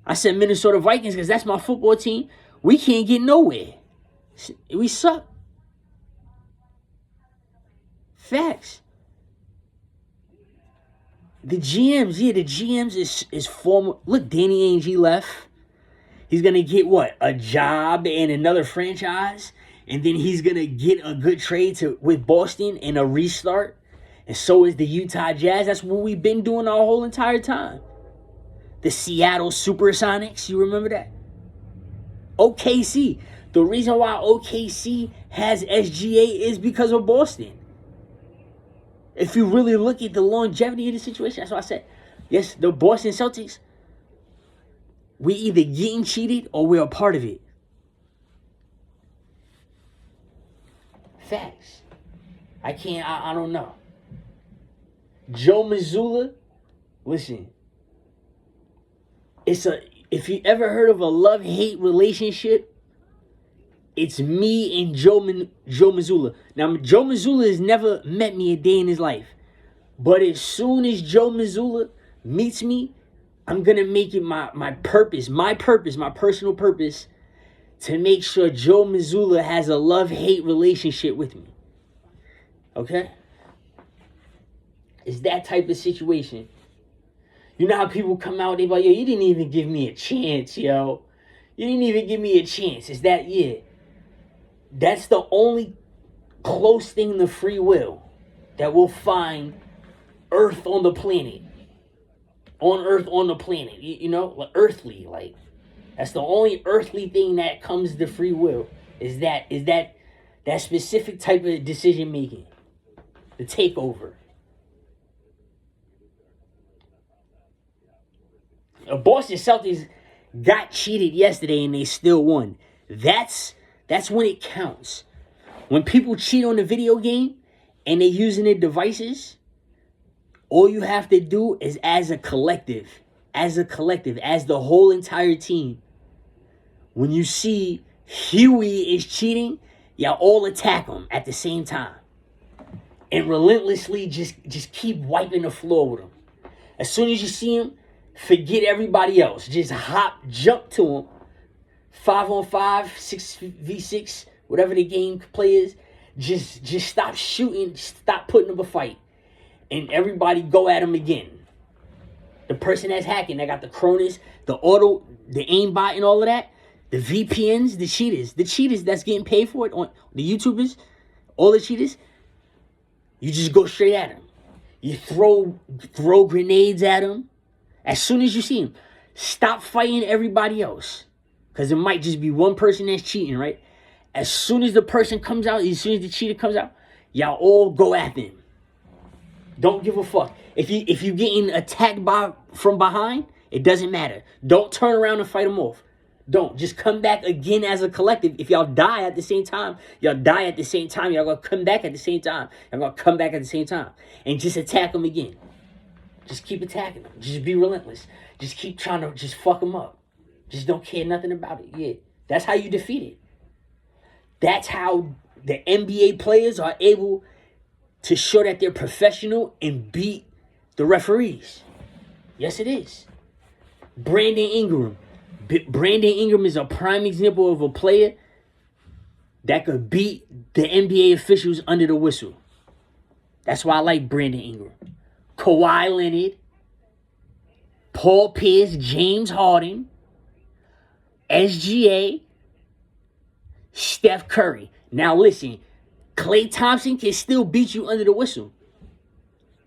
I said Minnesota Vikings because that's my football team. We can't get nowhere. We suck. Facts. The GMs is former. Look, Danny Ainge left. He's going to get what? A job in another franchise and then he's going to get a good trade with Boston and a restart. And so is the Utah Jazz. That's what we've been doing our whole entire time. The Seattle Supersonics, you remember that? OKC. The reason why OKC has SGA is because of Boston. If you really look at the longevity of the situation, that's why I said, yes, the Boston Celtics, we either getting cheated or we're a part of it. Facts. I don't know. Joe Mazzulla, listen, if you ever heard of a love-hate relationship, it's me and Joe Mazzulla. Now, Joe Mazzulla has never met me a day in his life. But as soon as Joe Mazzulla meets me, I'm going to make it my personal purpose, to make sure Joe Mazzulla has a love-hate relationship with me. Okay? It's that type of situation. You know how people come out, they be like, yo, you didn't even give me a chance, yo. You didn't even give me a chance. It's that, yeah. That's the only close thing to free will that will find Earth on the planet. On Earth on the planet. You know, like earthly. Like, that's the only earthly thing that comes to free will. Is that specific type of decision making. The takeover. Boston Celtics got cheated yesterday and they still won. That's when it counts. When people cheat on the video game and they're using their devices, all you have to do is as a collective, as the whole entire team, when you see Huey is cheating, y'all all attack him at the same time. And relentlessly just keep wiping the floor with him. As soon as you see him, forget everybody else. Just jump to him. 5-on-5, 6v6, whatever the game play is. Just stop shooting. Stop putting up a fight. And everybody go at him again. The person that's hacking, that got the Cronus, the auto, the aimbot and all of that. The VPNs, the cheaters that's getting paid for it, on the YouTubers, all the cheaters. You just go straight at him. You throw grenades at him. As soon as you see him, stop fighting everybody else. Because it might just be one person that's cheating, right? As soon as the person comes out, as soon as the cheater comes out, y'all all go at them. Don't give a fuck. If you getting attacked from behind, it doesn't matter. Don't turn around and fight them off. Don't. Just come back again as a collective. If y'all die at the same time, y'all die at the same time. Y'all gonna come back at the same time. Y'all gonna come back at the same time. And just attack them again. Just keep attacking them. Just be relentless. Just keep trying to just fuck them up. Just don't care nothing about it. Yeah. That's how you defeat it. That's how the NBA players are able to show that they're professional and beat the referees. Yes, it is. Brandon Ingram. Brandon Ingram is a prime example of a player that could beat the NBA officials under the whistle. That's why I like Brandon Ingram. Kawhi Leonard, Paul Pierce, James Harden, SGA, Steph Curry. Now listen, Klay Thompson can still beat you under the whistle.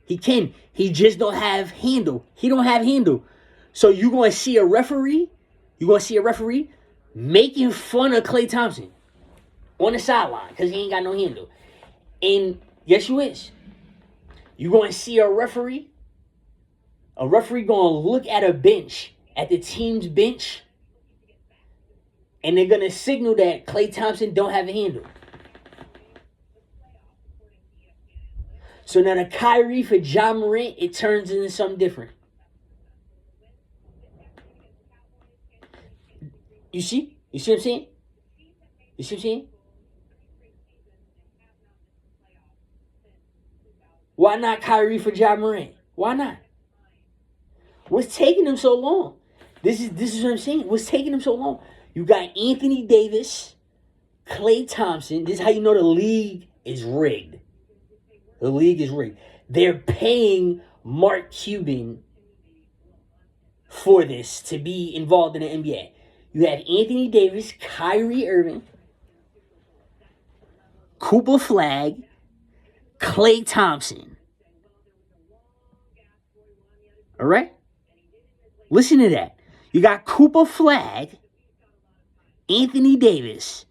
He can. He just don't have handle. He don't have handle. So you're going to see a referee making fun of Klay Thompson on the sideline because he ain't got no handle. And yes, you is. You're going to see a referee going to look at a bench, at the team's bench, and they're going to signal that Klay Thompson don't have a handle. So now the Kyrie for Ja Morant, it turns into something different. You see? You see what I'm saying? You see what I'm saying? Why not Kyrie for Ja Morant? Why not? What's taking them so long? This is what I'm saying. What's taking them so long? You got Anthony Davis, Klay Thompson. This is how you know the league is rigged. The league is rigged. They're paying Mark Cuban for this to be involved in the NBA. You have Anthony Davis, Kyrie Irving, Cooper Flag, Klay Thompson. All right? Listen to that. You got Cooper Flag, Anthony Davis,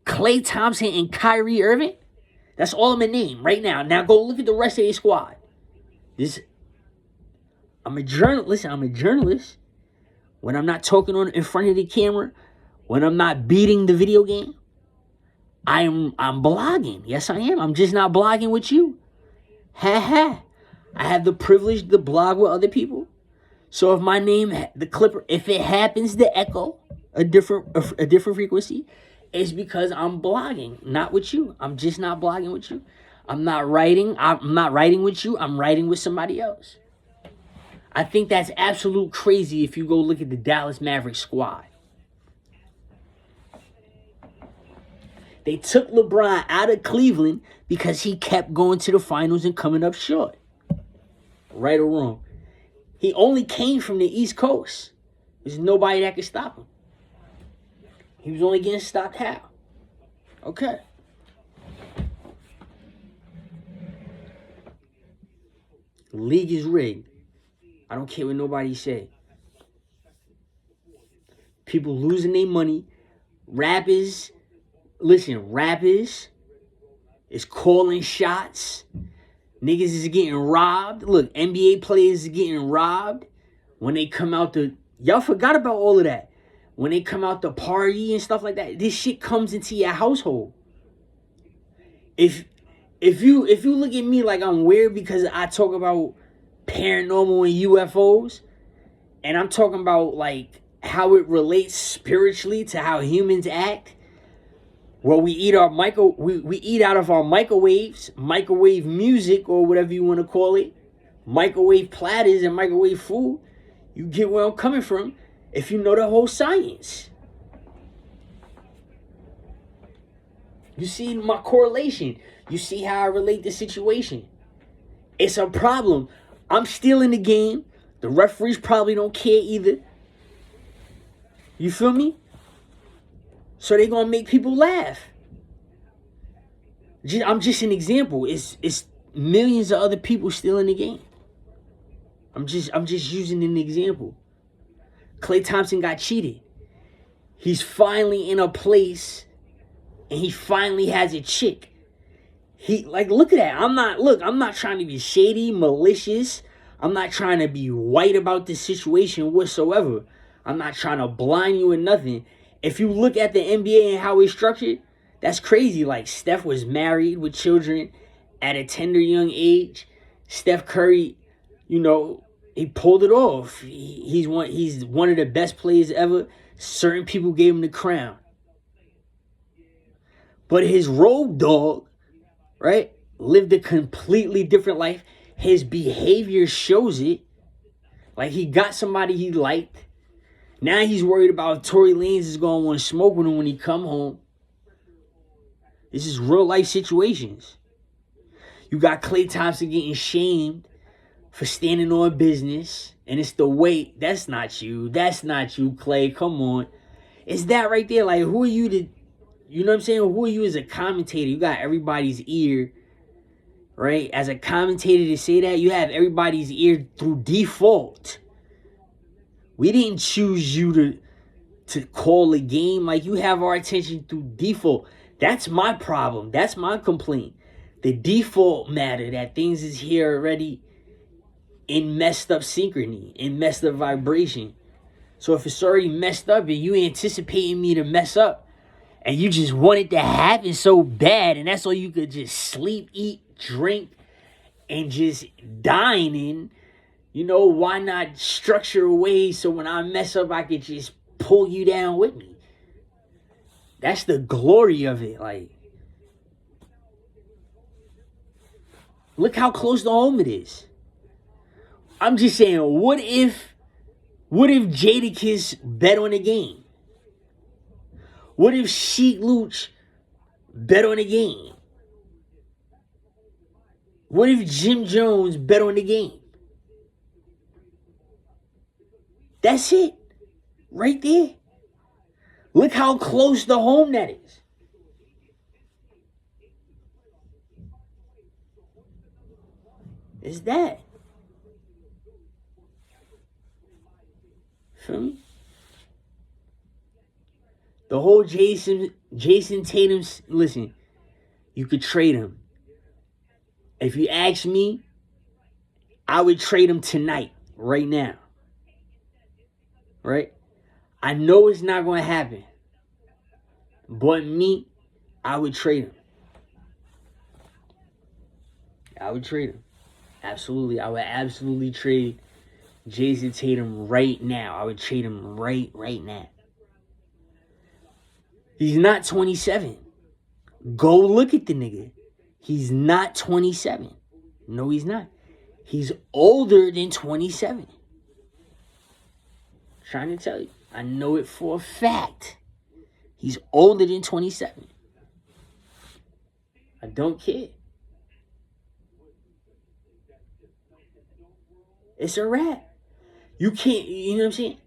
Klay Thompson, and Kyrie Irving. That's all I'm going to name right now. Now go look at the rest of your squad. I'm a journalist. Listen, I'm a journalist. When I'm not talking in front of the camera, when I'm not beating the video game, I'm blogging. Yes, I am. I'm just not blogging with you. Ha ha. I have the privilege to blog with other people. So if my name, the Clipper, if it happens to echo a different frequency, it's because I'm blogging, not with you. I'm just not blogging with you. I'm not writing with you. I'm writing with somebody else. I think that's absolute crazy if you go look at the Dallas Mavericks squad. They took LeBron out of Cleveland because he kept going to the finals and coming up short. Right or wrong. He only came from the East Coast. There's nobody that could stop him. He was only getting stopped how? Okay. The league is rigged. I don't care what nobody say. People losing their money. Rappers is calling shots. Niggas is getting robbed. Look, NBA players is getting robbed when they come out to... Y'all forgot about all of that. When they come out to party and stuff like that, this shit comes into your household. If you look at me like I'm weird because I talk about paranormal and UFOs, and I'm talking about like how it relates spiritually to how humans act, well, we eat out of our microwaves, microwave music or whatever you want to call it, microwave platters and microwave food. You get where I'm coming from if you know the whole science. You see my correlation. You see how I relate the situation. It's a problem. I'm still in the game. The referees probably don't care either. You feel me? So they're going to make people laugh. I'm just an example. It's millions of other people still in the game. I'm just using an example. Klay Thompson got cheated. He's finally in a place and he finally has a chick. Look at that. I'm not trying to be shady, malicious. I'm not trying to be white about this situation whatsoever. I'm not trying to blind you or nothing. If you look at the NBA and how it's structured, that's crazy. Like, Steph was married with children at a tender young age. Steph Curry, he pulled it off. He's one of the best players ever. Certain people gave him the crown. But his road dog, right, lived a completely different life. His behavior shows it. Like, he got somebody he liked. Now he's worried about if Tory Lanez is going to want to smoke with him when he come home. This is real life situations. You got Klay Thompson getting shamed for standing on business. And it's the weight. That's not you. That's not you, Klay. Come on. It's that right there. Like, who are you to... You know what I'm saying? Who are you as a commentator? You got everybody's ear, right? As a commentator to say that, you have everybody's ear through default. We didn't choose you to call a game. Like, you have our attention through default. That's my problem. That's my complaint. The default matter, that things is here already in messed up synchrony, in messed up vibration. So if it's already messed up and you anticipating me to mess up, and you just want it to happen so bad, and that's all you could just sleep, eat, drink, and just dine in, why not structure a way so when I mess up, I could just pull you down with me? That's the glory of it. Like, look how close to home it is. I'm just saying, what if Jadakiss bet on the game? What if Sheik Luch bet on the game? What if Jim Jones bet on the game? That's it. Right there. Look how close to home that is. It's that. Feel me? The whole Jason Tatum, listen, you could trade him. If you ask me, I would trade him tonight, right now. Right? I know it's not going to happen. But me, I would trade him. I would trade him. Absolutely. I would absolutely trade Jason Tatum right now. I would trade him right now. He's not 27. Go look at the nigga. He's not 27. No, he's not. He's older than 27. Trying to tell you. I know it for a fact. He's older than 27. I don't care. It's a wrap. You can't, you know what I'm saying?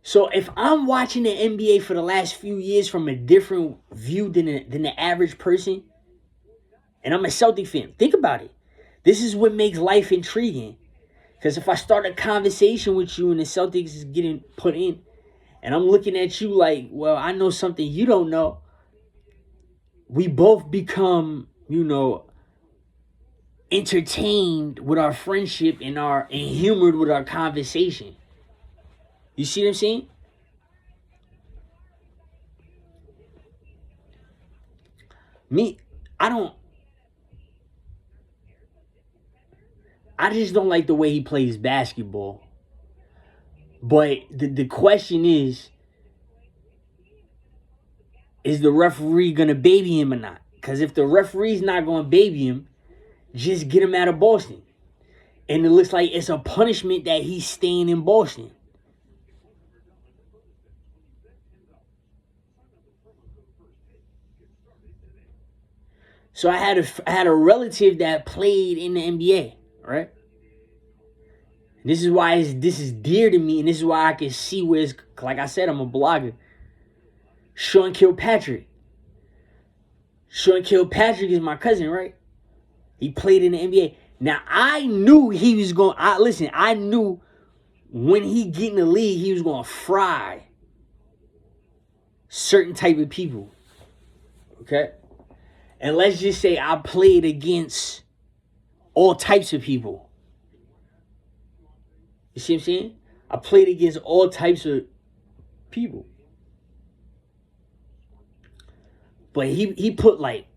So if I'm watching the NBA for the last few years from a different view than the average person, and I'm a Celtic fan, think about it. This is what makes life intriguing. Because if I start a conversation with you and the Celtics is getting put in, and I'm looking at you like, well, I know something you don't know, we both become, entertained with our friendship and humored with our conversation. You see what I'm saying? Me, I just don't like the way he plays basketball. But the question is the referee going to baby him or not? Because if the referee's not going to baby him, just get him out of Boston. And it looks like it's a punishment that he's staying in Boston. So I had a relative that played in the NBA, right? And this is why this is dear to me, and this is why I can see where it's, like I said, I'm a blogger. Sean Kilpatrick. Sean Kilpatrick is my cousin, right? He played in the NBA. Now, I knew he was going... I knew when he get in the league, he was going to fry certain type of people. Okay? And let's just say I played against all types of people. You see what I'm saying? I played against all types of people. But he put like...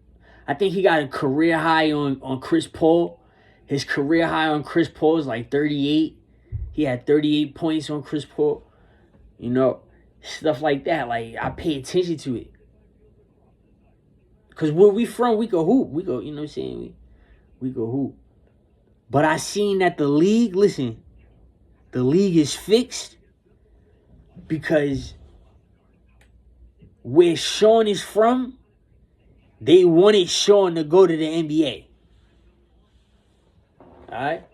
I think he got a career high on Chris Paul. His career high on Chris Paul is like 38. He had 38 points on Chris Paul. Stuff like that. Like, I pay attention to it. Because where we from, we go hoop. We go, you know what I'm saying? We go hoop. But I seen that the league is fixed because where Sean is from, they wanted Sean to go to the NBA. Alright?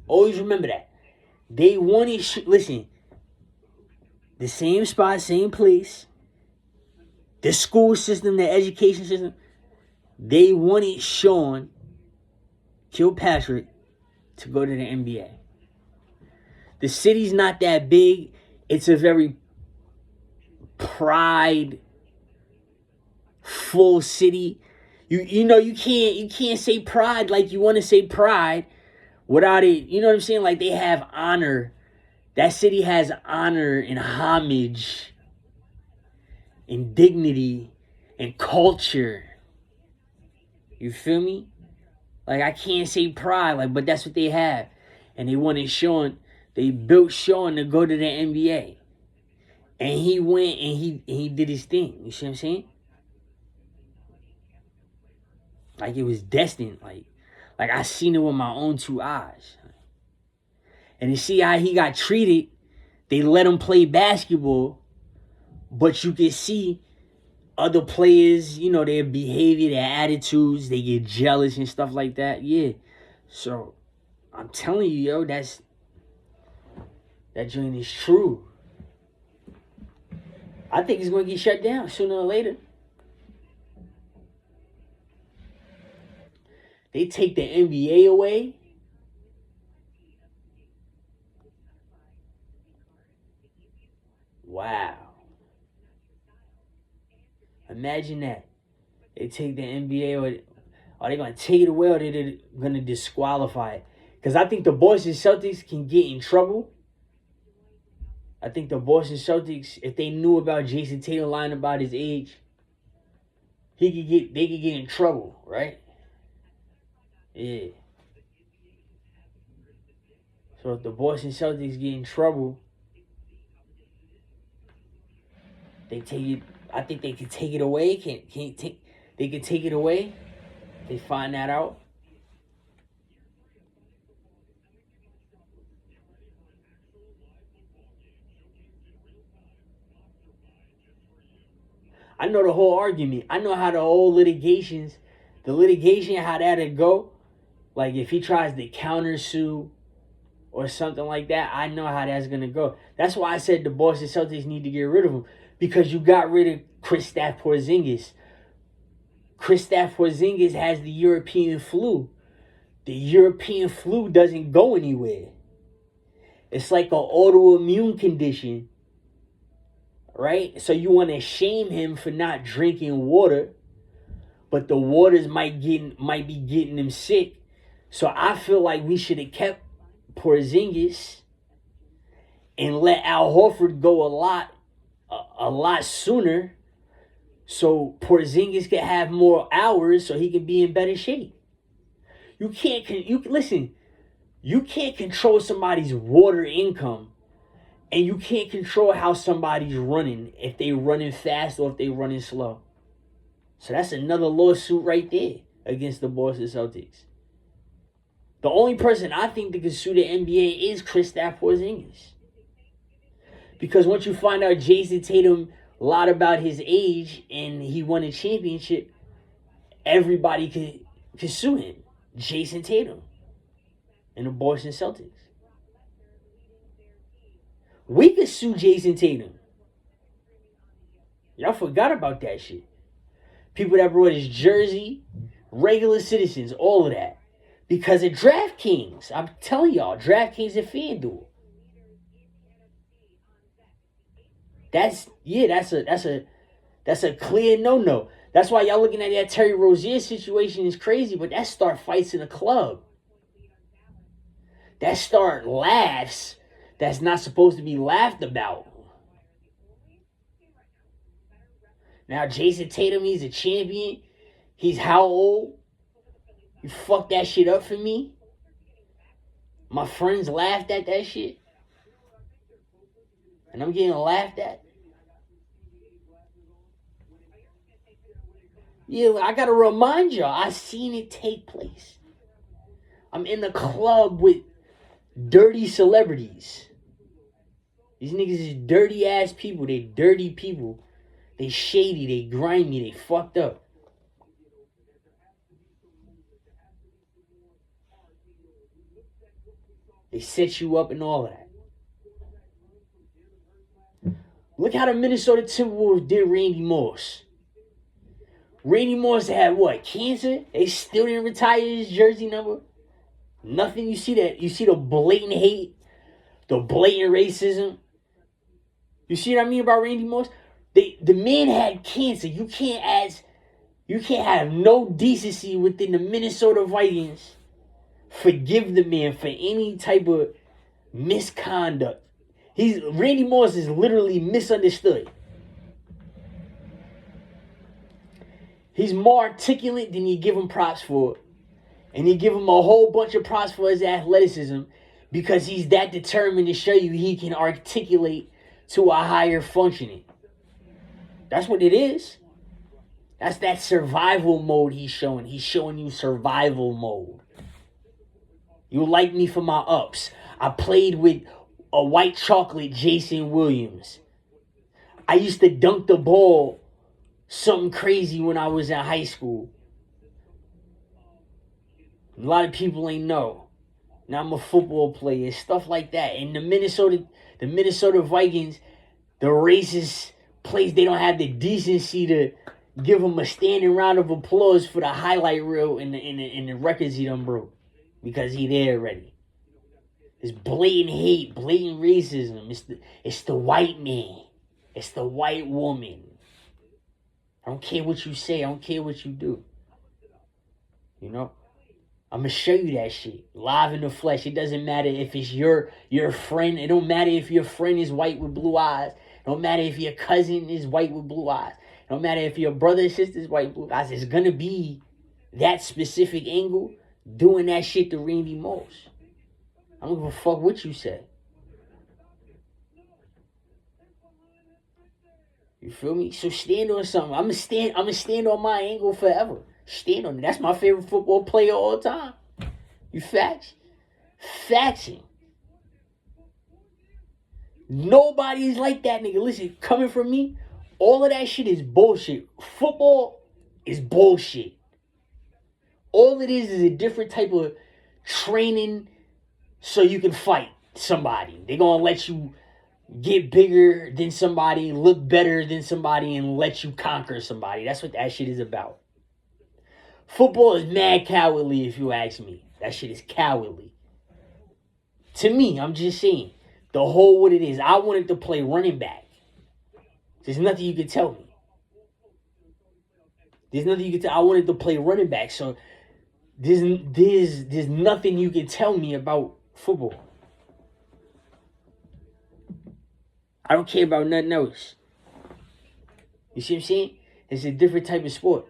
Always remember that. They wanted, listen, the same spot, same place, the school system, the education system, they wanted Sean Kilpatrick to go to the NBA. The city's not that big. It's a very pride-full city. You can't say pride like you want to say pride without it. You know what I'm saying? Like, they have honor. That city has honor and homage and dignity and culture. You feel me? Like, I can't say pride, like, but that's what they have. And they wanted Sean, they built Sean to go to the NBA. And he went and he did his thing. You see what I'm saying? Like, it was destined. Like I seen it with my own two eyes. And you see how he got treated. They let him play basketball. But you can see other players, their behavior, their attitudes, they get jealous and stuff like that. Yeah. So, I'm telling you, that joint is true. I think it's going to get shut down sooner or later. They take the NBA away. Wow. Imagine that. They take the NBA, or are they going to take it away, or are they going to disqualify it? Because I think the Boston Celtics can get in trouble. I think the Boston Celtics, if they knew about Jason Tatum lying about his age, they could get in trouble, right? Yeah. So if the Boston Celtics get in trouble, they take it. I think they can take it away. They can take it away. They find that out. I know the whole argument. I know how the whole litigation, how that'd go. Like if he tries to countersue or something like that, I know how that's gonna go. That's why I said the Boston Celtics need to get rid of him, because you got rid of Kristaps Porzingis. Kristaps Porzingis has the European flu. The European flu doesn't go anywhere. It's like an autoimmune condition, right? So you want to shame him for not drinking water, but the waters might be getting him sick. So I feel like we should have kept Porzingis and let Al Horford go a lot sooner, so Porzingis can have more hours, so he can be in better shape. You can't control somebody's water income, and you can't control how somebody's running, if they running fast or if they running slow. So that's another lawsuit right there against the Boston Celtics. The only person I think that can sue the NBA is Kristaps Porzingis. Because once you find out Jason Tatum lied about his age and he won a championship, everybody could sue him. Jason Tatum and the Boston Celtics. We could sue Jason Tatum. Y'all forgot about that shit. People that brought his jersey, regular citizens, all of that. Because of DraftKings. I'm telling y'all, DraftKings and FanDuel. That's a clear no-no. That's why y'all looking at that Terry Rozier situation is crazy, but that start fights in a club. That start laughs that's not supposed to be laughed about. Now Jason Tatum, he's a champion. He's how old? You fucked that shit up for me? My friends laughed at that shit. And I'm getting laughed at. Yeah, I gotta remind y'all, I seen it take place. I'm in the club with dirty celebrities. These niggas is dirty ass people. They dirty people. They shady, they grimy, they fucked up. They set you up and all of that. Look how the Minnesota Timberwolves did Randy Moss. Randy Moss had what? Cancer? They still didn't retire his jersey number? Nothing. You see that? You see the blatant hate? The blatant racism? You see what I mean about Randy Moss? The man had cancer. You can't have no decency within the Minnesota Vikings. Forgive the man for any type of misconduct. Randy Moss is literally misunderstood. He's more articulate than you give him props for. And you give him a whole bunch of props for his athleticism, because he's that determined to show you he can articulate to a higher functioning. That's what it is. That's that survival mode he's showing. He's showing you survival mode. You like me for my ups. I played with a white chocolate Jason Williams. I used to dunk the ball something crazy when I was in high school. A lot of people ain't know. Now I'm a football player, stuff like that. And the Minnesota Vikings, the racist place, they don't have the decency to give him a standing round of applause for the highlight reel and the records he done broke, because he there already. It's blatant hate, blatant racism. It's the white man. It's the white woman. I don't care what you say. I don't care what you do. You know? I'm going to show you that shit. Live in the flesh. It doesn't matter if it's your friend. It don't matter if your friend is white with blue eyes. It don't matter if your cousin is white with blue eyes. It don't matter if your brother or sister is white with blue eyes. It's going to be that specific angle doing that shit to Randy Moss. I don't give a fuck what you say. You feel me? So stand on something. I'm gonna stand on my angle forever. Stand on it. That's my favorite football player all the time. You facts? Faxing. Nobody's like that nigga. Listen, coming from me, all of that shit is bullshit. Football is bullshit. All it is a different type of training so you can fight somebody. They're gonna let you get bigger than somebody, look better than somebody, and let you conquer somebody. That's what that shit is about. Football is mad cowardly, if you ask me. That shit is cowardly. To me, I'm just saying. The whole what it is. I wanted to play running back. There's nothing you can tell me. There's nothing you can tell. I wanted to play running back. So there's nothing you can tell me about football. I don't care about nothing else. You see what I'm saying? It's a different type of sport.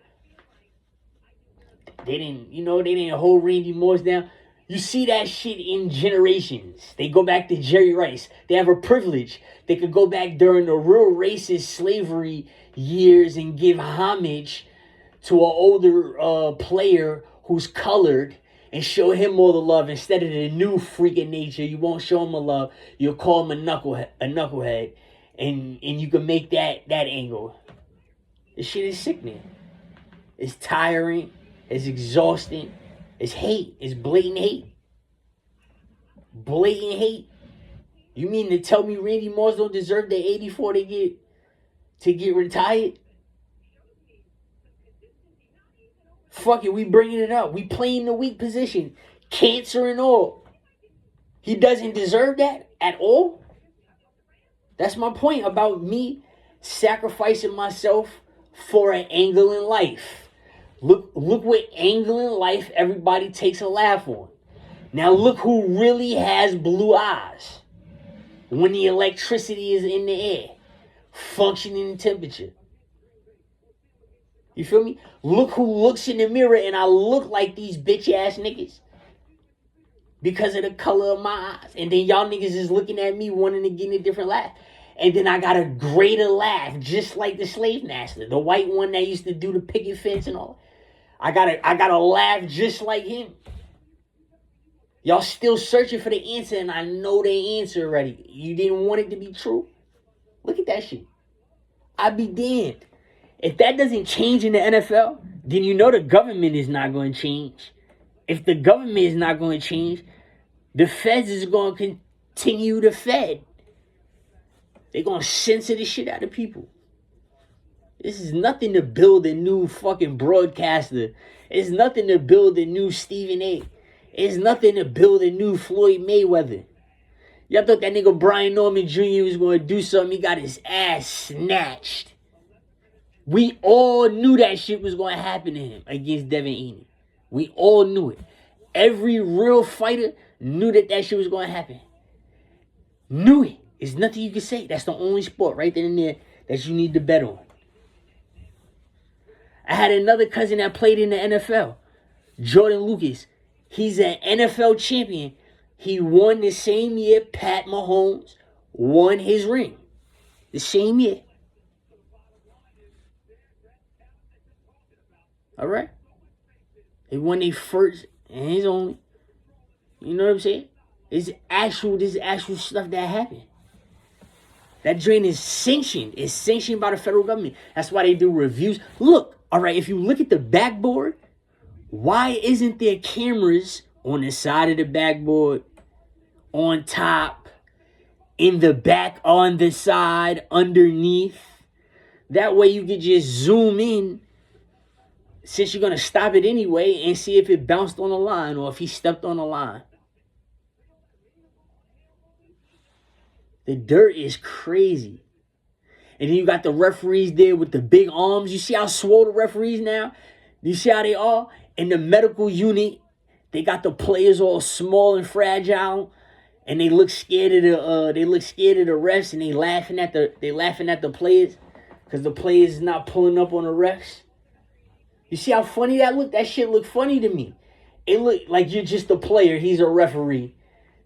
They didn't hold Randy Moss down. You see that shit in generations. They go back to Jerry Rice. They have a privilege. They could go back during the real racist slavery years and give homage to an older player who's colored and show him all the love instead of the new freak of nature. You won't show him a love. You'll call him a knucklehead, and you can make that angle. This shit is sickening. It's tiring. It's exhausting. It's hate. It's blatant hate. Blatant hate. You mean to tell me Randy Moss don't deserve the 84 to get retired? Fuck it, we bringing it up. We playing the weak position. Cancer and all. He doesn't deserve that at all? That's my point about me sacrificing myself for an angle in life. Look what angle in life everybody takes a laugh on. Now look who really has blue eyes when the electricity is in the air, functioning in temperature. You feel me? Look who looks in the mirror and I look like these bitch ass niggas because of the color of my eyes. And then y'all niggas is looking at me wanting to get a different laugh. And then I got a greater laugh, just like the slave master, the white one that used to do the picket fence and all. I got a laugh just like him. Y'all still searching for the answer, and I know the answer already. You didn't want it to be true? Look at that shit. I'd be damned. If that doesn't change in the NFL, then you know the government is not going to change. If the government is not going to change, the feds is going to continue to fed. They're going to censor the shit out of people. This is nothing to build a new fucking broadcaster. It's nothing to build a new Stephen A. It's nothing to build a new Floyd Mayweather. Y'all thought that nigga Brian Norman Jr. was going to do something. He got his ass snatched. We all knew that shit was going to happen to him against Devin Haney. We all knew it. Every real fighter knew that shit was going to happen. Knew it. There's nothing you can say. That's the only sport right there and there that you need to bet on. I had another cousin that played in the NFL, Jordan Lucas. He's an NFL champion. He won the same year Pat Mahomes won his ring. The same year. All right? They won their first and his only. You know what I'm saying? This is actual stuff that happened. That drain is sanctioned. It's sanctioned by the federal government. That's why they do reviews. Look, all right, if you look at the backboard, why isn't there cameras on the side of the backboard, on top, in the back, on the side, underneath? That way you could just zoom in, since you're going to stop it anyway, and see if it bounced on the line or if he stepped on the line. The dirt is crazy. And then you got the referees there with the big arms. You see how swole the referees now? You see how they are? In the medical unit, they got the players all small and fragile, and they look scared of the refs, and they laughing at the players because the players is not pulling up on the refs. You see how funny that looked? That shit looked funny to me. It looked like you're just a player. He's a referee.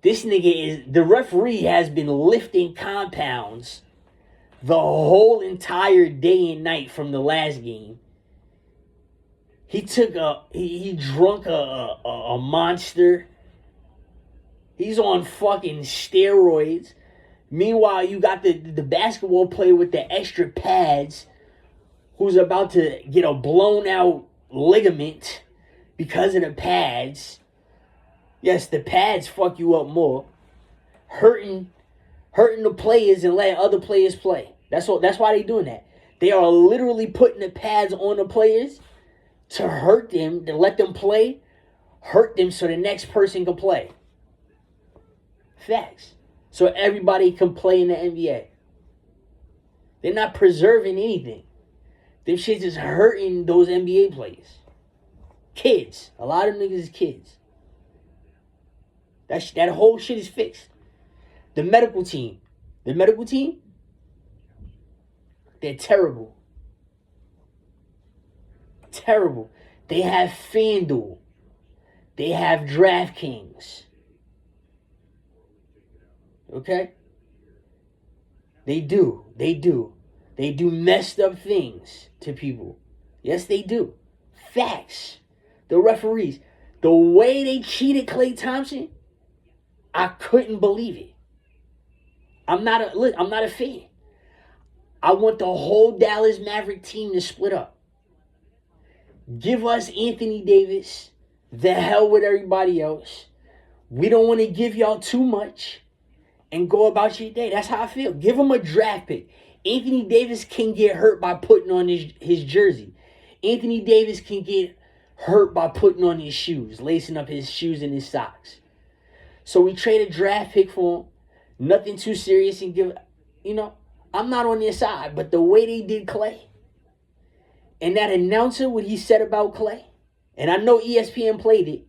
This nigga the referee has been lifting compounds the whole entire day and night from the last game. He drunk a monster. He's on fucking steroids. Meanwhile, you got the basketball player with the extra pads who's about to get a blown out ligament because of the pads. Yes, the pads fuck you up more. Hurting the players and letting other players play. That's why they doing that. They are literally putting the pads on the players to hurt them, to let them play, hurt them so the next person can play. Facts. So everybody can play in the NBA. They're not preserving anything. Them shits is hurting those NBA players. Kids. A lot of niggas is kids. That whole shit is fixed. The medical team, they're terrible. Terrible. They have FanDuel. They have DraftKings. Okay? They do. They do messed up things to people. Yes, they do. Facts. The referees. The way they cheated Klay Thompson, I couldn't believe it. I'm not a fan. I want the whole Dallas Maverick team to split up. Give us Anthony Davis. The hell with everybody else. We don't want to give y'all too much and go about your day. That's how I feel. Give him a draft pick. Anthony Davis can get hurt by putting on his jersey. Anthony Davis can get hurt by putting on his shoes, lacing up his shoes and his socks. So we trade a draft pick for him. Nothing too serious and I'm not on their side, but the way they did Klay and that announcer, what he said about Klay, and I know ESPN played it.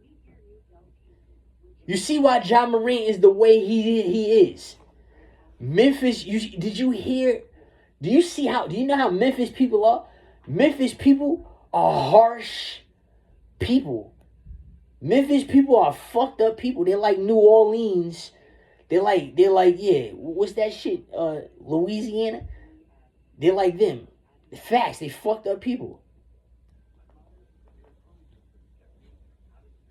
You see why Ja Morant is the way he is. Memphis, do you know how Memphis people are? Memphis people are harsh people. Memphis people are fucked up people. They're like New Orleans. They're like, yeah, what's that shit? Louisiana? They're like them. Facts, they fucked up people.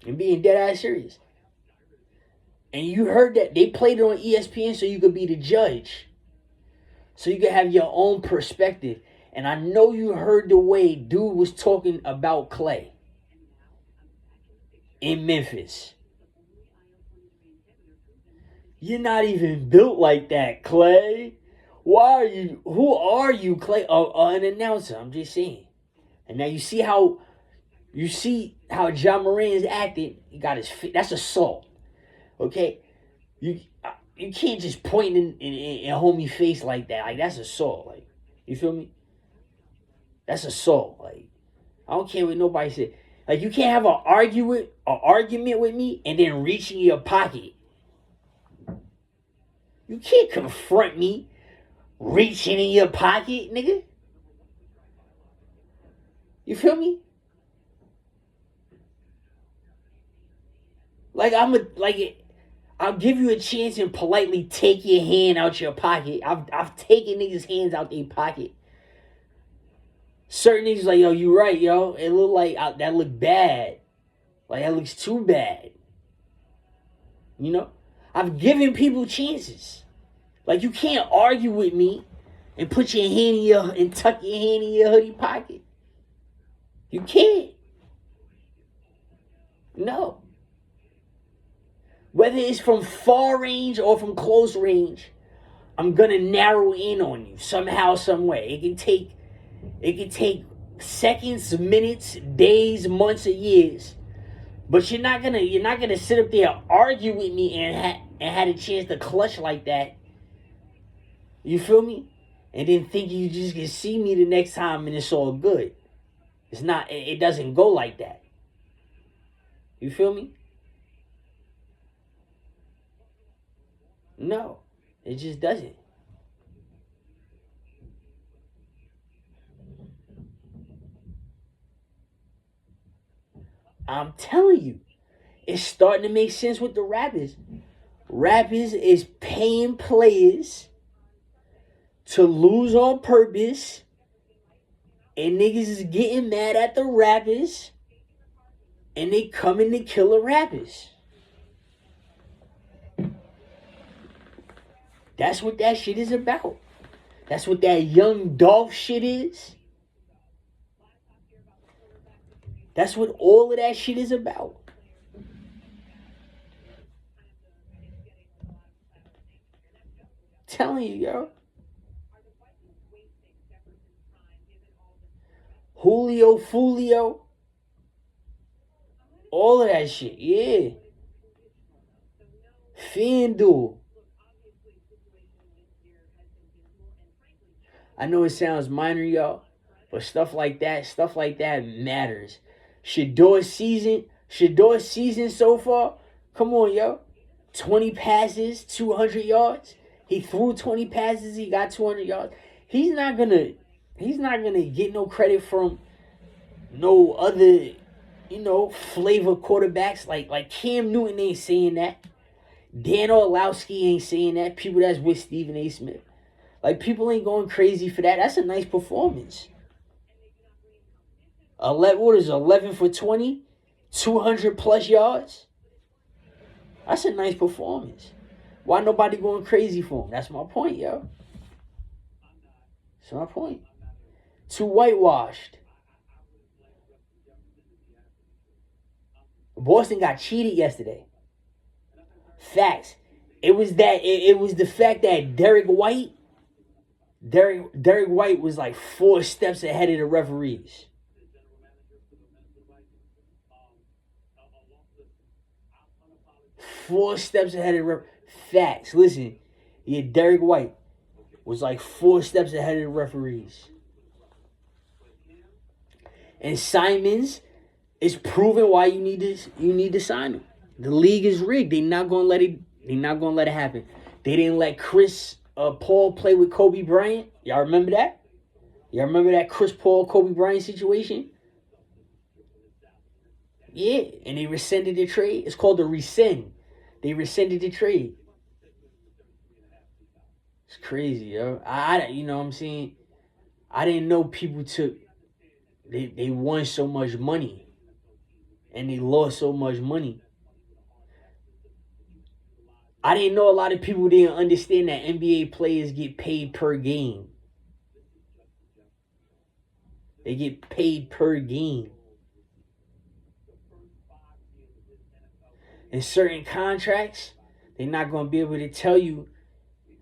And being dead ass serious. And you heard that they played it on ESPN so you could be the judge. So you could have your own perspective. And I know you heard the way dude was talking about Klay in Memphis. You're not even built like that, Klay. Who are you, Klay? An announcer, I'm just saying. And now you see how Ja Morant is acting. He got his feet. That's assault. Okay? You can't just point in homie face like that. Like, that's assault. Like, you feel me? That's assault. Like, I don't care what nobody said. Like, you can't have an argument with me and then reach in your pocket. You can't confront me reaching in your pocket, nigga. You feel me? I'll give you a chance and politely take your hand out your pocket. I've taken niggas' hands out their pocket. Certain niggas like, yo, you right, yo. It look like that look bad. Like, that looks too bad. You know? I've given people chances. Like, you can't argue with me and put your hand and tuck your hand in your hoodie pocket. You can't. No. Whether it's from far range or from close range, I'm gonna narrow in on you somehow, some way. It can take seconds, minutes, days, months, or years. But you're not gonna sit up there and argue with me and had a chance to clutch like that. You feel me? and then think you just can see me the next time and it's all good. It's not. It doesn't go like that. You feel me? No, it just doesn't. I'm telling you, it's starting to make sense with the rappers. Rappers is paying players to lose on purpose, and niggas is getting mad at the rappers, and they coming to kill the rappers. That's what that shit is about. That's what that young Dolph shit is. That's what all of that shit is about. Telling you, yo. Julio Fulio. All of that shit, yeah. FanDuel. I know it sounds minor, y'all, but stuff like that matters. Shador's season so far, come on, yo. 20 passes, 200 yards. He threw 20 passes, he got 200 yards. He's not gonna get no credit from no other, flavor quarterbacks. Like Cam Newton ain't saying that. Dan Orlowski ain't saying that. People that's with Stephen A. Smith. Like, people ain't going crazy for that. That's a nice performance. 11 for 20? 200 plus yards? That's a nice performance. Why nobody going crazy for him? That's my point, yo. That's my point. Too whitewashed. Boston got cheated yesterday. Facts. It was the fact that Derek White was like 4 steps ahead of the referees. Four steps ahead of the referees. Facts. Listen, yeah, Derek White was like 4 steps ahead of the referees. And Simons is proving why you need to sign him. The league is rigged. They're not gonna let it happen. They didn't let Chris Paul play with Kobe Bryant. Y'all remember that? Y'all remember that Chris Paul Kobe Bryant situation? Yeah, and they rescinded the trade. It's called a rescind. They rescinded the trade. It's crazy, yo. You know what I'm saying? I didn't know people they won so much money and they lost so much money. I didn't know a lot of people didn't understand that NBA players get paid per game. They get paid per game. In certain contracts, they're not going to be able to tell you,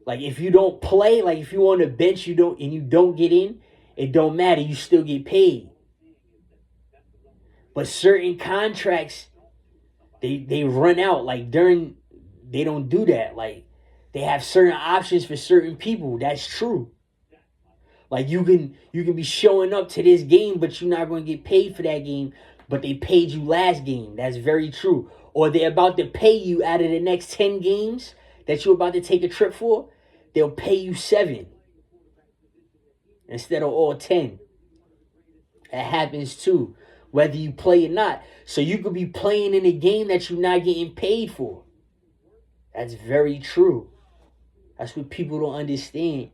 like, if you don't play, like if you on the bench you don't get in, it don't matter, you still get paid. But certain contracts, they run out, like they don't do that. Like, they have certain options for certain people. That's true. Like, you can be showing up to this game, but you're not going to get paid for that game, but they paid you last game. That's very true. Or they're about to pay you out of the next 10 games that you're about to take a trip for, they'll pay you 7 instead of all 10. That happens too, whether you play or not. So you could be playing in a game that you're not getting paid for. That's very true. That's what people don't understand.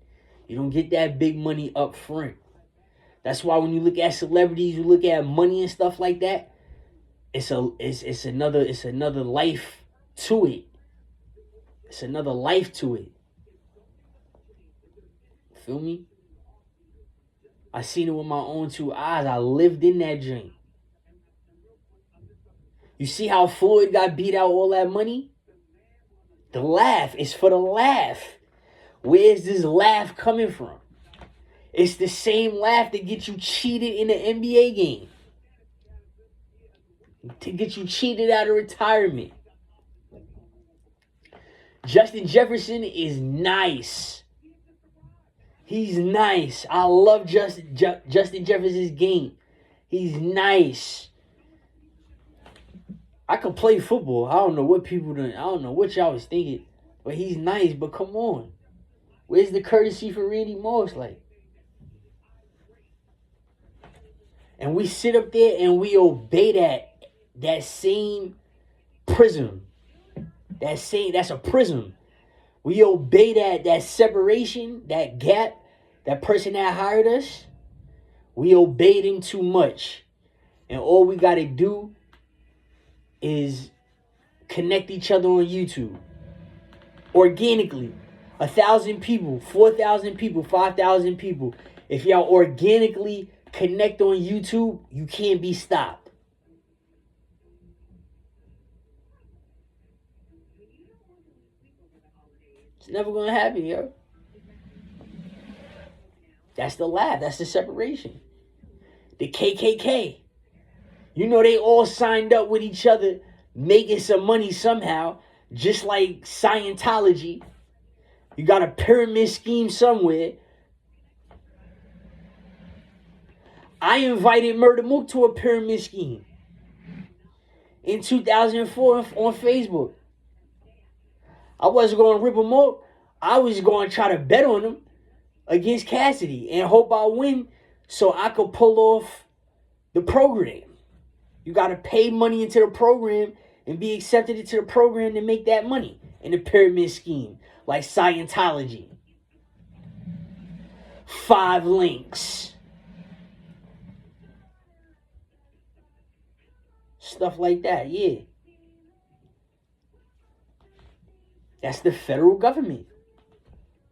You don't get that big money up front. That's why when you look at celebrities, you look at money and stuff like that, it's another life to it. It's another life to it. Feel me? I seen it with my own 2 eyes. I lived in that dream. You see how Floyd got beat out all that money? The laugh is for the laugh. Where's this laugh coming from? It's the same laugh that gets you cheated in an NBA game. To get you cheated out of retirement. Justin Jefferson is nice. He's nice. I love Justin Jefferson's game. He's nice. I could play football. I don't know what y'all was thinking. But he's nice. But come on. Where's the courtesy for Randy Moss? Like, and we sit up there and we obey that same prism. That's a prism. We obey that separation, that gap, that person that hired us. We obeyed him too much. And all we got to do is connect each other on YouTube. Organically. 1,000 people, 4,000 people, 5,000 people. If y'all organically connect on YouTube, you can't be stopped. It's never going to happen, yo. That's the lab. That's the separation. The KKK. You know, they all signed up with each other, making some money somehow, just like Scientology. You got a pyramid scheme somewhere. I invited Murder Mook to a pyramid scheme in 2004 on Facebook. I wasn't going to rip him off. I was going to try to bet on him against Cassidy and hope I win so I could pull off the program. You got to pay money into the program and be accepted into the program to make that money in the pyramid scheme, like Scientology. 5 links. Stuff like that, yeah. That's the federal government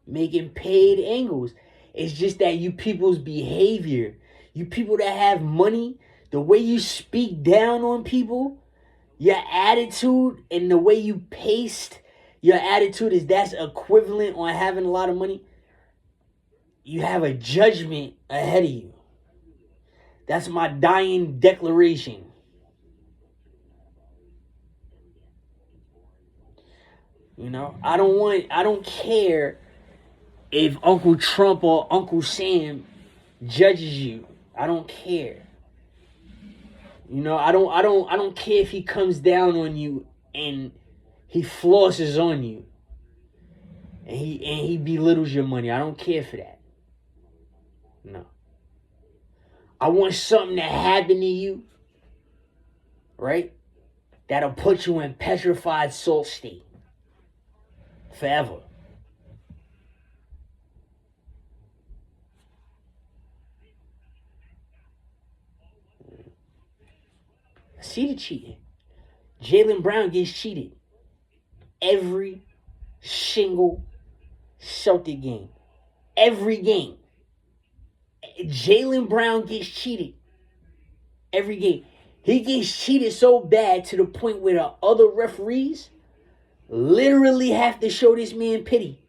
making paid angles. It's just that you people's behavior, you people that have money, the way you speak down on people, your attitude and the way you paste your attitude is that's equivalent on having a lot of money. You have a judgment ahead of you. That's my dying declaration. You know, I don't care if Uncle Trump or Uncle Sam judges you. I don't care. You know, I don't care if he comes down on you and he flosses on you. And he belittles your money. I don't care for that. No. I want something to happen to you, right? That'll put you in petrified salt state. Forever. See the cheating. Jaylen Brown gets cheated every single Celtic game. Every game. Jaylen Brown gets cheated every game. He gets cheated so bad to the point where the other referees literally have to show this man pity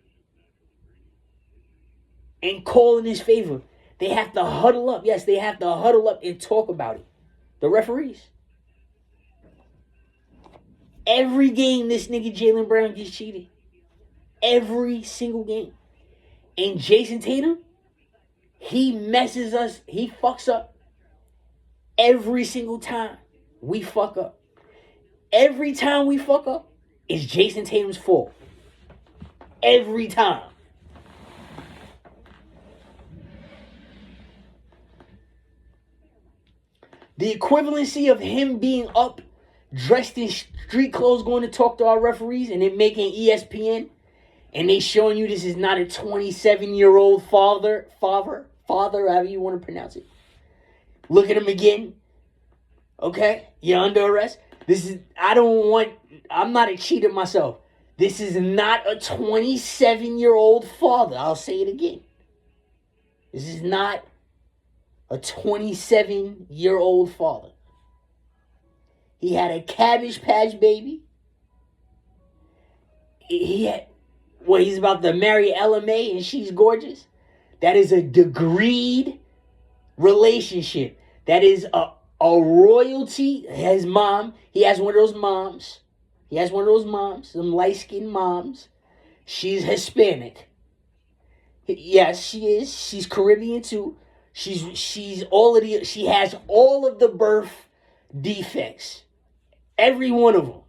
and call in his favor. They have to huddle up. Yes, they have to huddle up and talk about it. The referees. Every game this nigga Jaylen Brown gets cheated. Every single game. And Jason Tatum, he messes us. He fucks up every single time we fuck up. Every time we fuck up, it's Jason Tatum's fault. Every time. The equivalency of him being up, dressed in street clothes, going to talk to our referees, and then making ESPN, and they showing you this is not a 27-year-old father, however you want to pronounce it. Look at him again. Okay? You're under arrest. I'm not a cheater myself. This is not a 27-year-old father. I'll say it again. This is not a 27-year-old father. He had a Cabbage Patch baby. He's about to marry Ella May and she's gorgeous. That is a degreed relationship. That is a royalty. His mom, he has one of those moms. Some light-skinned moms. She's Hispanic. Yes, she is. She's Caribbean too. She has all of the birth defects. Every one of them.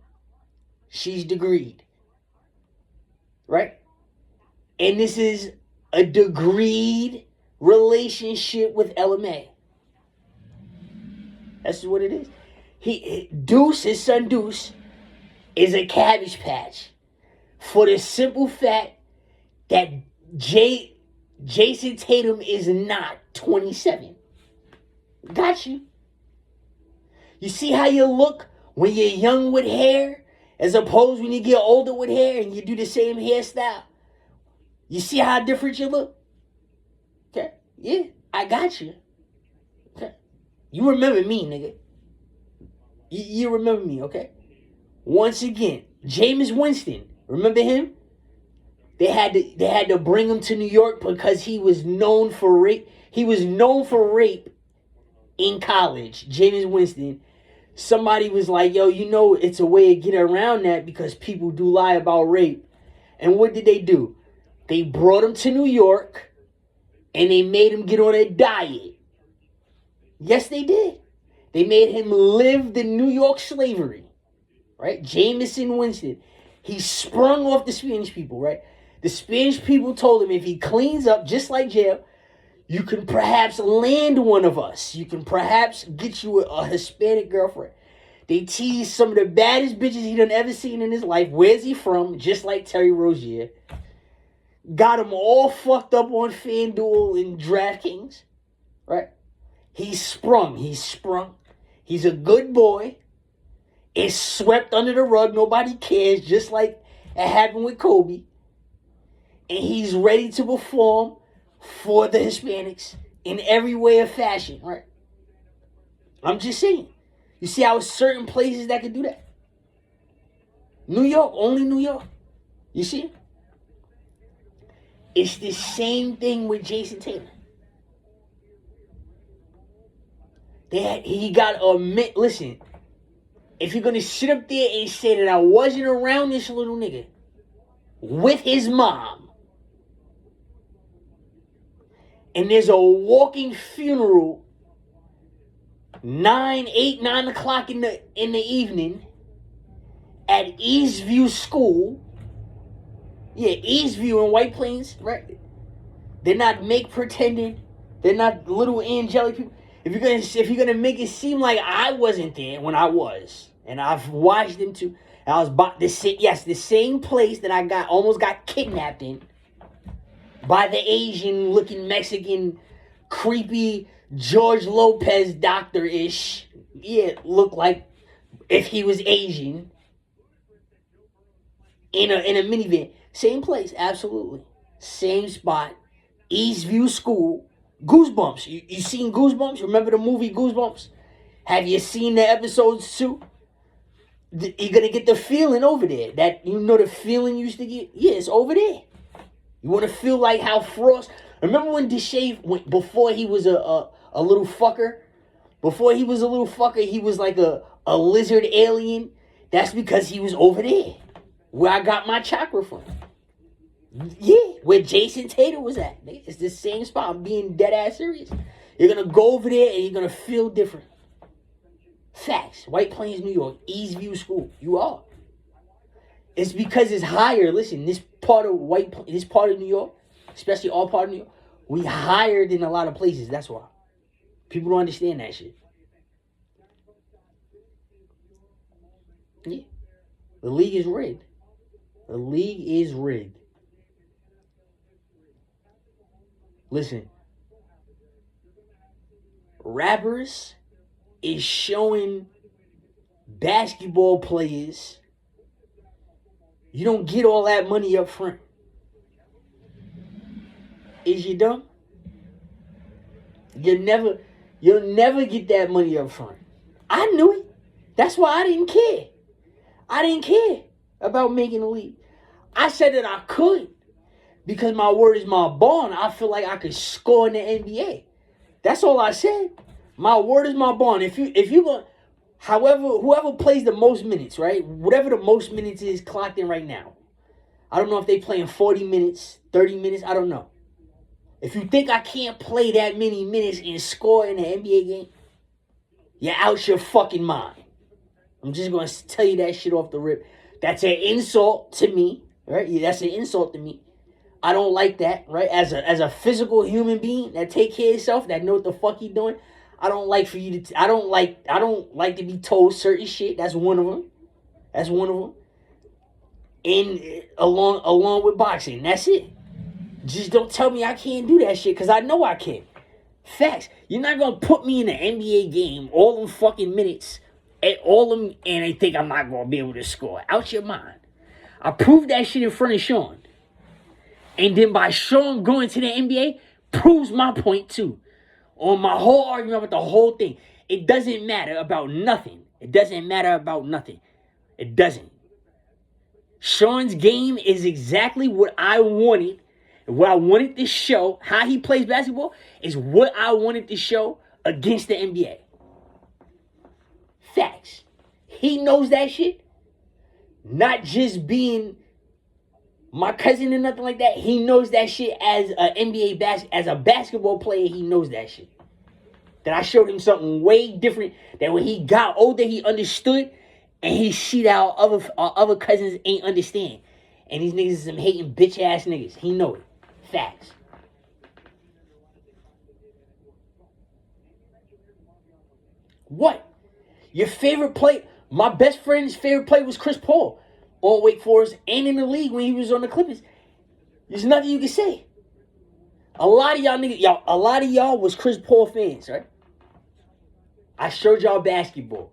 She's degreed. Right? And this is a degreed relationship with LMA. That's what it is. Deuce, his son Deuce, is a Cabbage Patch. For the simple fact that Jason Tatum is not 27. Got you. You see how you look when you're young with hair, as opposed when you get older with hair and you do the same hairstyle? You see how different you look? Okay? Yeah, I got you. Okay? You remember me, nigga. You remember me, okay? Once again, Jameis Winston. Remember him? They had to bring him to New York because he was known for rape. He was known for rape in college. Jameis Winston. Somebody was like, yo, you know it's a way to get around that because people do lie about rape. And what did they do? They brought him to New York and they made him get on a diet. Yes, they did. They made him live the New York slavery. Right? Jameson Winston. He sprung off the Spanish people, right? The Spanish people told him if he cleans up just like jail, you can perhaps land one of us. You can perhaps get you a Hispanic girlfriend. They teased some of the baddest bitches he done ever seen in his life. Where's he from? Just like Terry Rozier. Got him all fucked up on FanDuel and DraftKings. Right? He's sprung. He's a good boy. It's swept under the rug. Nobody cares. Just like it happened with Kobe. And he's ready to perform for the Hispanics in every way of fashion, right? I'm just saying. You see how certain places that could do that? New York, only New York. You see? It's the same thing with Jason Tatum. He got a listen. If you're gonna sit up there and say that I wasn't around this little nigga with his mom, and there's a walking funeral 9 o'clock in the evening at Eastview School. Yeah, Eastview in White Plains, right? They're not make pretending. They're not little angelic people. If you're gonna make it seem like I wasn't there when I was, and I've watched them too. I was the same place that I almost got kidnapped in by the Asian looking Mexican creepy George Lopez doctor-ish. Yeah, looked like if he was Asian in a minivan. Same place, absolutely. Same spot. Eastview School. Goosebumps. You seen Goosebumps? Remember the movie Goosebumps? Have you seen the episodes too? You're gonna get the feeling over there. That you know the feeling you used to get? Yeah, it's over there. You want to feel like how Frost... Remember when Deshae, before he was a little fucker? Before he was a little fucker, he was like a lizard alien. That's because he was over there. Where I got my chakra from. Yeah, where Jason Tatum was at. It's the same spot. I'm being dead ass serious. You're going to go over there and you're going to feel different. Facts. White Plains, New York. Eastview School. You are. It's because it's higher. Listen, this part of New York, especially all part of New York, we higher than a lot of places. That's why. People don't understand that shit. Yeah. The league is rigged. The league is rigged. Listen. Rappers is showing basketball players you don't get all that money up front. Is you dumb? You'll never get that money up front. I knew it. That's why I didn't care. I didn't care about making the league. I said that I could because my word is my bond. I feel like I could score in the NBA. That's all I said. My word is my bond. If you go, whoever plays the most minutes, right? Whatever the most minutes is clocked in right now. I don't know if they playing 40 minutes, 30 minutes. I don't know. If you think I can't play that many minutes and score in an NBA game, you're out your fucking mind. I'm just going to tell you that shit off the rip. That's an insult to me, right? Yeah, that's an insult to me. I don't like that, right? As a physical human being that take care of yourself, that know what the fuck you doing. I don't like for you to. I don't like to be told certain shit. That's one of them. That's one of them. And along with boxing, that's it. Just don't tell me I can't do that shit, because I know I can. Facts. You're not going to put me in an NBA game, all them fucking minutes, and I think I'm not going to be able to score. Out your mind. I proved that shit in front of Sean. And then by Sean going to the NBA, proves my point too. On my whole argument about the whole thing. It doesn't matter about nothing. It doesn't matter about nothing. It doesn't. Sean's game is exactly what I wanted. What I wanted to show, how he plays basketball, is what I wanted to show against the NBA. Facts. He knows that shit. Not just being my cousin or nothing like that. He knows that shit as as a basketball player. He knows that shit. That I showed him something way different. That when he got older, he understood, and he see that our other cousins ain't understand. And these niggas is some hating bitch ass niggas. He know it. Facts. What? Your favorite play? My best friend's favorite play was Chris Paul on Wake Forest and in the league when he was on the Clippers. There's nothing you can say. A lot of y'all was Chris Paul fans, right? I showed y'all basketball.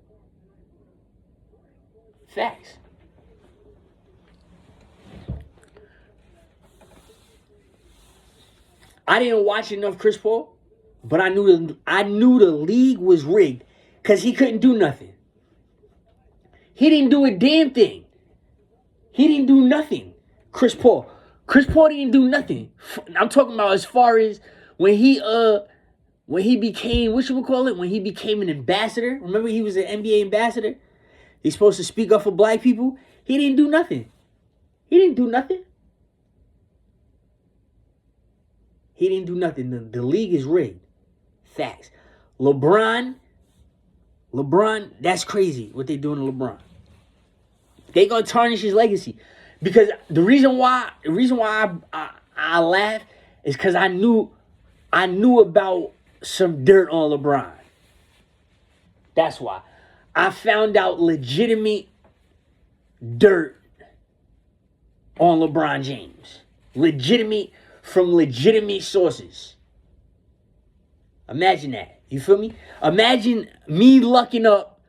Facts. I didn't watch enough Chris Paul, but I knew the league was rigged because he couldn't do nothing. He didn't do a damn thing. He didn't do nothing. Chris Paul didn't do nothing. I'm talking about as far as when he became, when he became an ambassador. Remember, he was an NBA ambassador. He's supposed to speak up for black people. He didn't do nothing. He didn't do nothing. He didn't do nothing. The league is rigged. Facts. LeBron, that's crazy what they doing to LeBron. They gonna tarnish his legacy. Because the reason why I laugh is because I knew about some dirt on LeBron. That's why. I found out legitimate dirt on LeBron James. From legitimate sources. Imagine that. You feel me? Imagine me lucking up,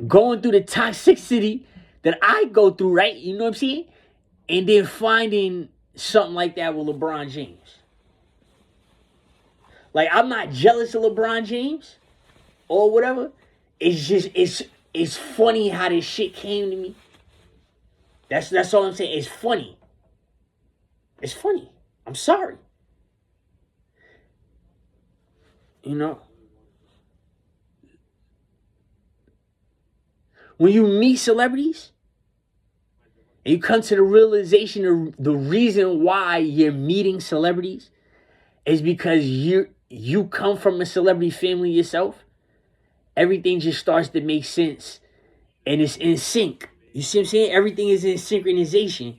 going through the toxicity that I go through, right? You know what I'm saying? And then finding something like that with LeBron James. Like, I'm not jealous of LeBron James or whatever. It's just, it's funny how this shit came to me. That's all I'm saying. It's funny. It's funny. I'm sorry. You know? When you meet celebrities, and you come to the realization of the reason why you're meeting celebrities is because you come from a celebrity family yourself, everything just starts to make sense. And it's in sync. You see what I'm saying? Everything is in synchronization.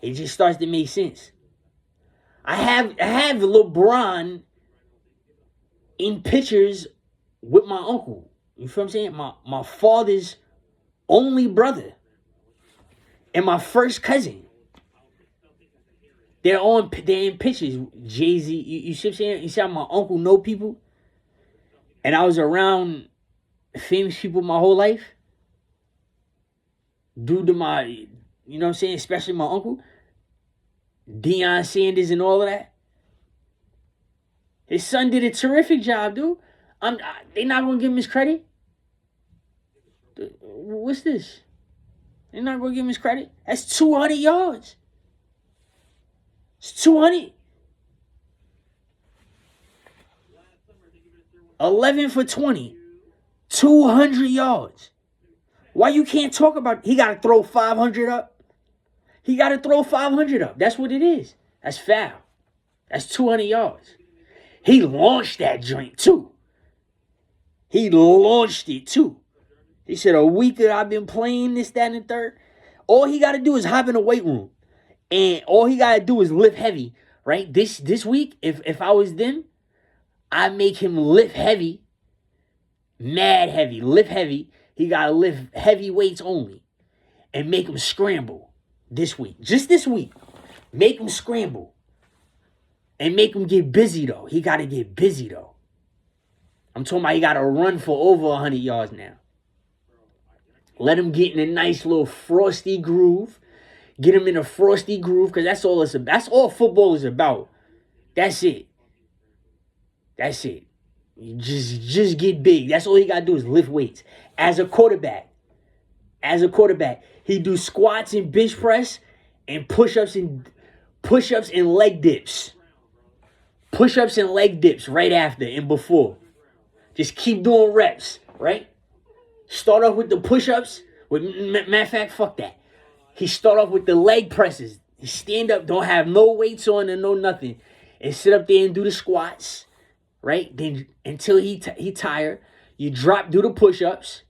It just starts to make sense. I have LeBron in pictures with my uncle. You feel what I'm saying? My father's only brother. And my first cousin. They're in pictures. Jay-Z. You see what I'm saying? You see how my uncle know people? And I was around famous people my whole life. Due to my, you know what I'm saying? Especially my uncle. Deion Sanders and all of that. His son did a terrific job, dude. They not going to give him his credit? What's this? They're not going to give him his credit? That's 200 yards. It's 200. 11 for 20. 200 yards. Why you can't talk about... He got to throw 500 up. He got to throw 500 up. That's what it is. That's foul. That's 200 yards. He launched that joint too. He launched it too. He said, a week that I've been playing this, that, and the third. All he got to do is hop in the weight room. And all he got to do is lift heavy, right? This week, if I was them, I make him lift heavy, mad heavy, lift heavy. He got to lift heavy weights only. And make him scramble this week. Just this week. Make him scramble. And make him get busy, though. He got to get busy, though. I'm talking about he got to run for over 100 yards now. Let him get in a nice little frosty groove. Get him in a frosty groove, because that's all it's about. That's all football is about. That's it. That's it. You just get big. That's all he got to do is lift weights. As a quarterback, he do squats and bench press and push-ups and leg dips. Push-ups and leg dips right after and before. Just keep doing reps, right? Start off with the push-ups. Matter of fact, fuck that. He start off with the leg presses. He stand up, don't have no weights on and no nothing. And sit up there and do the squats, right? Then until he tired. You drop, do the push-ups,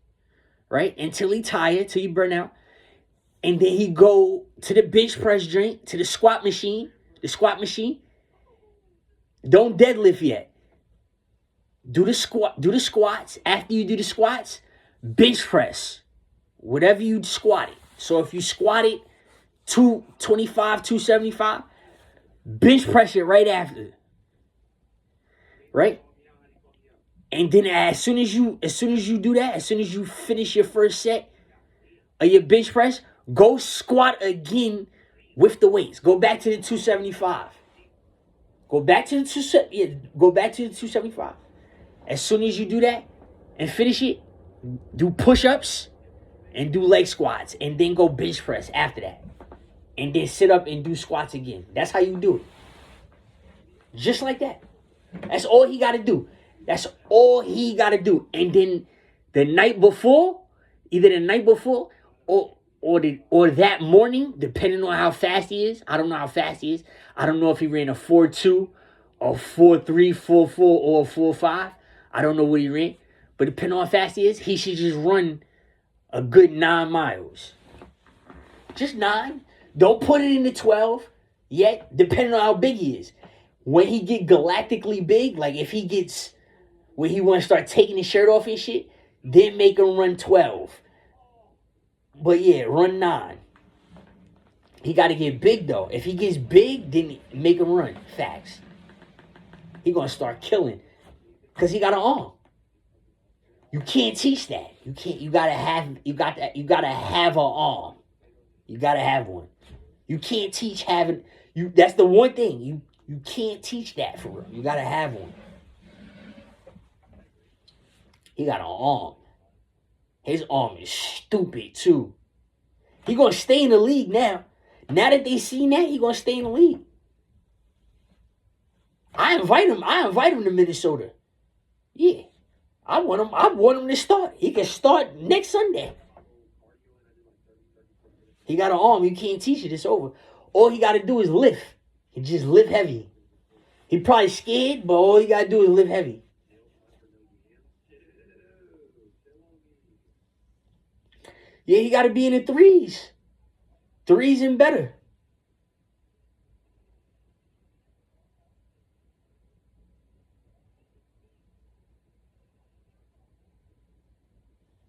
right? Until he tired, till you burn out. And then he go to the bench press joint, to the squat machine. Don't deadlift yet. Do the squats. After you do the squats, bench press. Whatever you squat it. So if you squat it 225, 275, bench press it right after. Right? And then as soon as you do that, as soon as you finish your first set of your bench press, go squat again with the weights. Go back to the 275. Go back to the 275. As soon as you do that and finish it, do push-ups and do leg squats, and then go bench press after that. And then sit up and do squats again. That's how you do it. Just like that. That's all he got to do. That's all he got to do. And then the night before, either the night before or that morning, depending on how fast he is. I don't know how fast he is. I don't know if he ran a 4.2 or 4.3, 4.4 or 4.5. I don't know what he ran. But depending on how fast he is, he should just run a good 9 miles. Just 9. Don't put it in the 12 yet, depending on how big he is. When he get galactically big, like if he gets where he want to start taking his shirt off and shit, then make him run 12. But yeah, run 9. He got to get big, though. If he gets big, then make him run. Facts. He going to start killing. Because he got an arm. You can't teach that. You gotta have an arm. You gotta have one. You can't teach having that's the one thing. You can't teach that for real. You gotta have one. He got an arm. His arm is stupid too. He gonna stay in the league now. Now that they seen that, he gonna stay in the league. I invite him to Minnesota. Yeah. I want him to start. He can start next Sunday. He got an arm. You can't teach it. It's over. All he got to do is lift. He just lift heavy. He probably scared, but all he got to do is lift heavy. Yeah, he got to be in the 3s. 3s and better.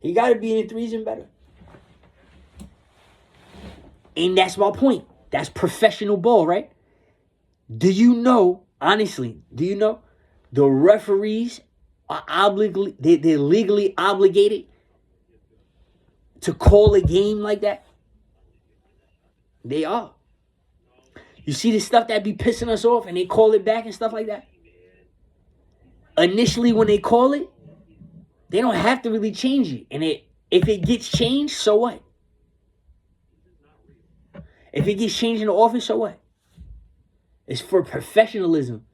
He got to be in the 3s and better. And that's my point. That's professional ball, right? Do you know, honestly, the referees are they're legally obligated to call a game like that? They are. You see the stuff that be pissing us off and they call it back and stuff like that? Initially, when they call it, they don't have to really change it. And if it gets changed, so what? If it gets changed in the office, so what? It's for professionalism.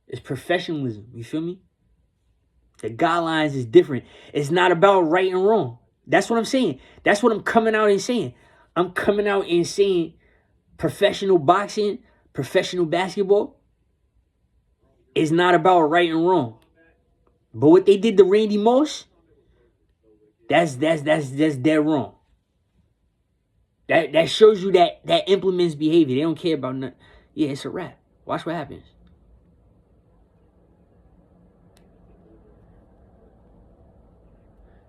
It's professionalism. You feel me? The guidelines is different. It's not about right and wrong. That's what I'm saying. That's what I'm coming out and saying. I'm coming out and saying professional boxing, professional basketball is not about right and wrong. But what they did to Randy Moss, that's dead wrong. That shows you that implements behavior. They don't care about nothing. Yeah, it's a wrap. Watch what happens.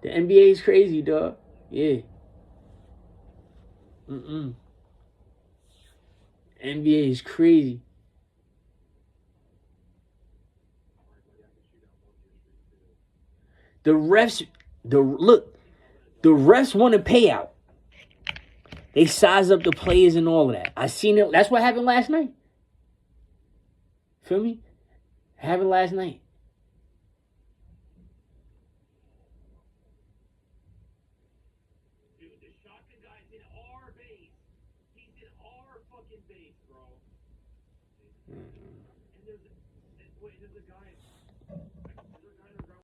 The NBA is crazy, dog. Yeah. NBA is crazy. The refs, the refs want a payout. They size up the players and all of that. I seen it. That's what happened last night. Feel me? Happened last night.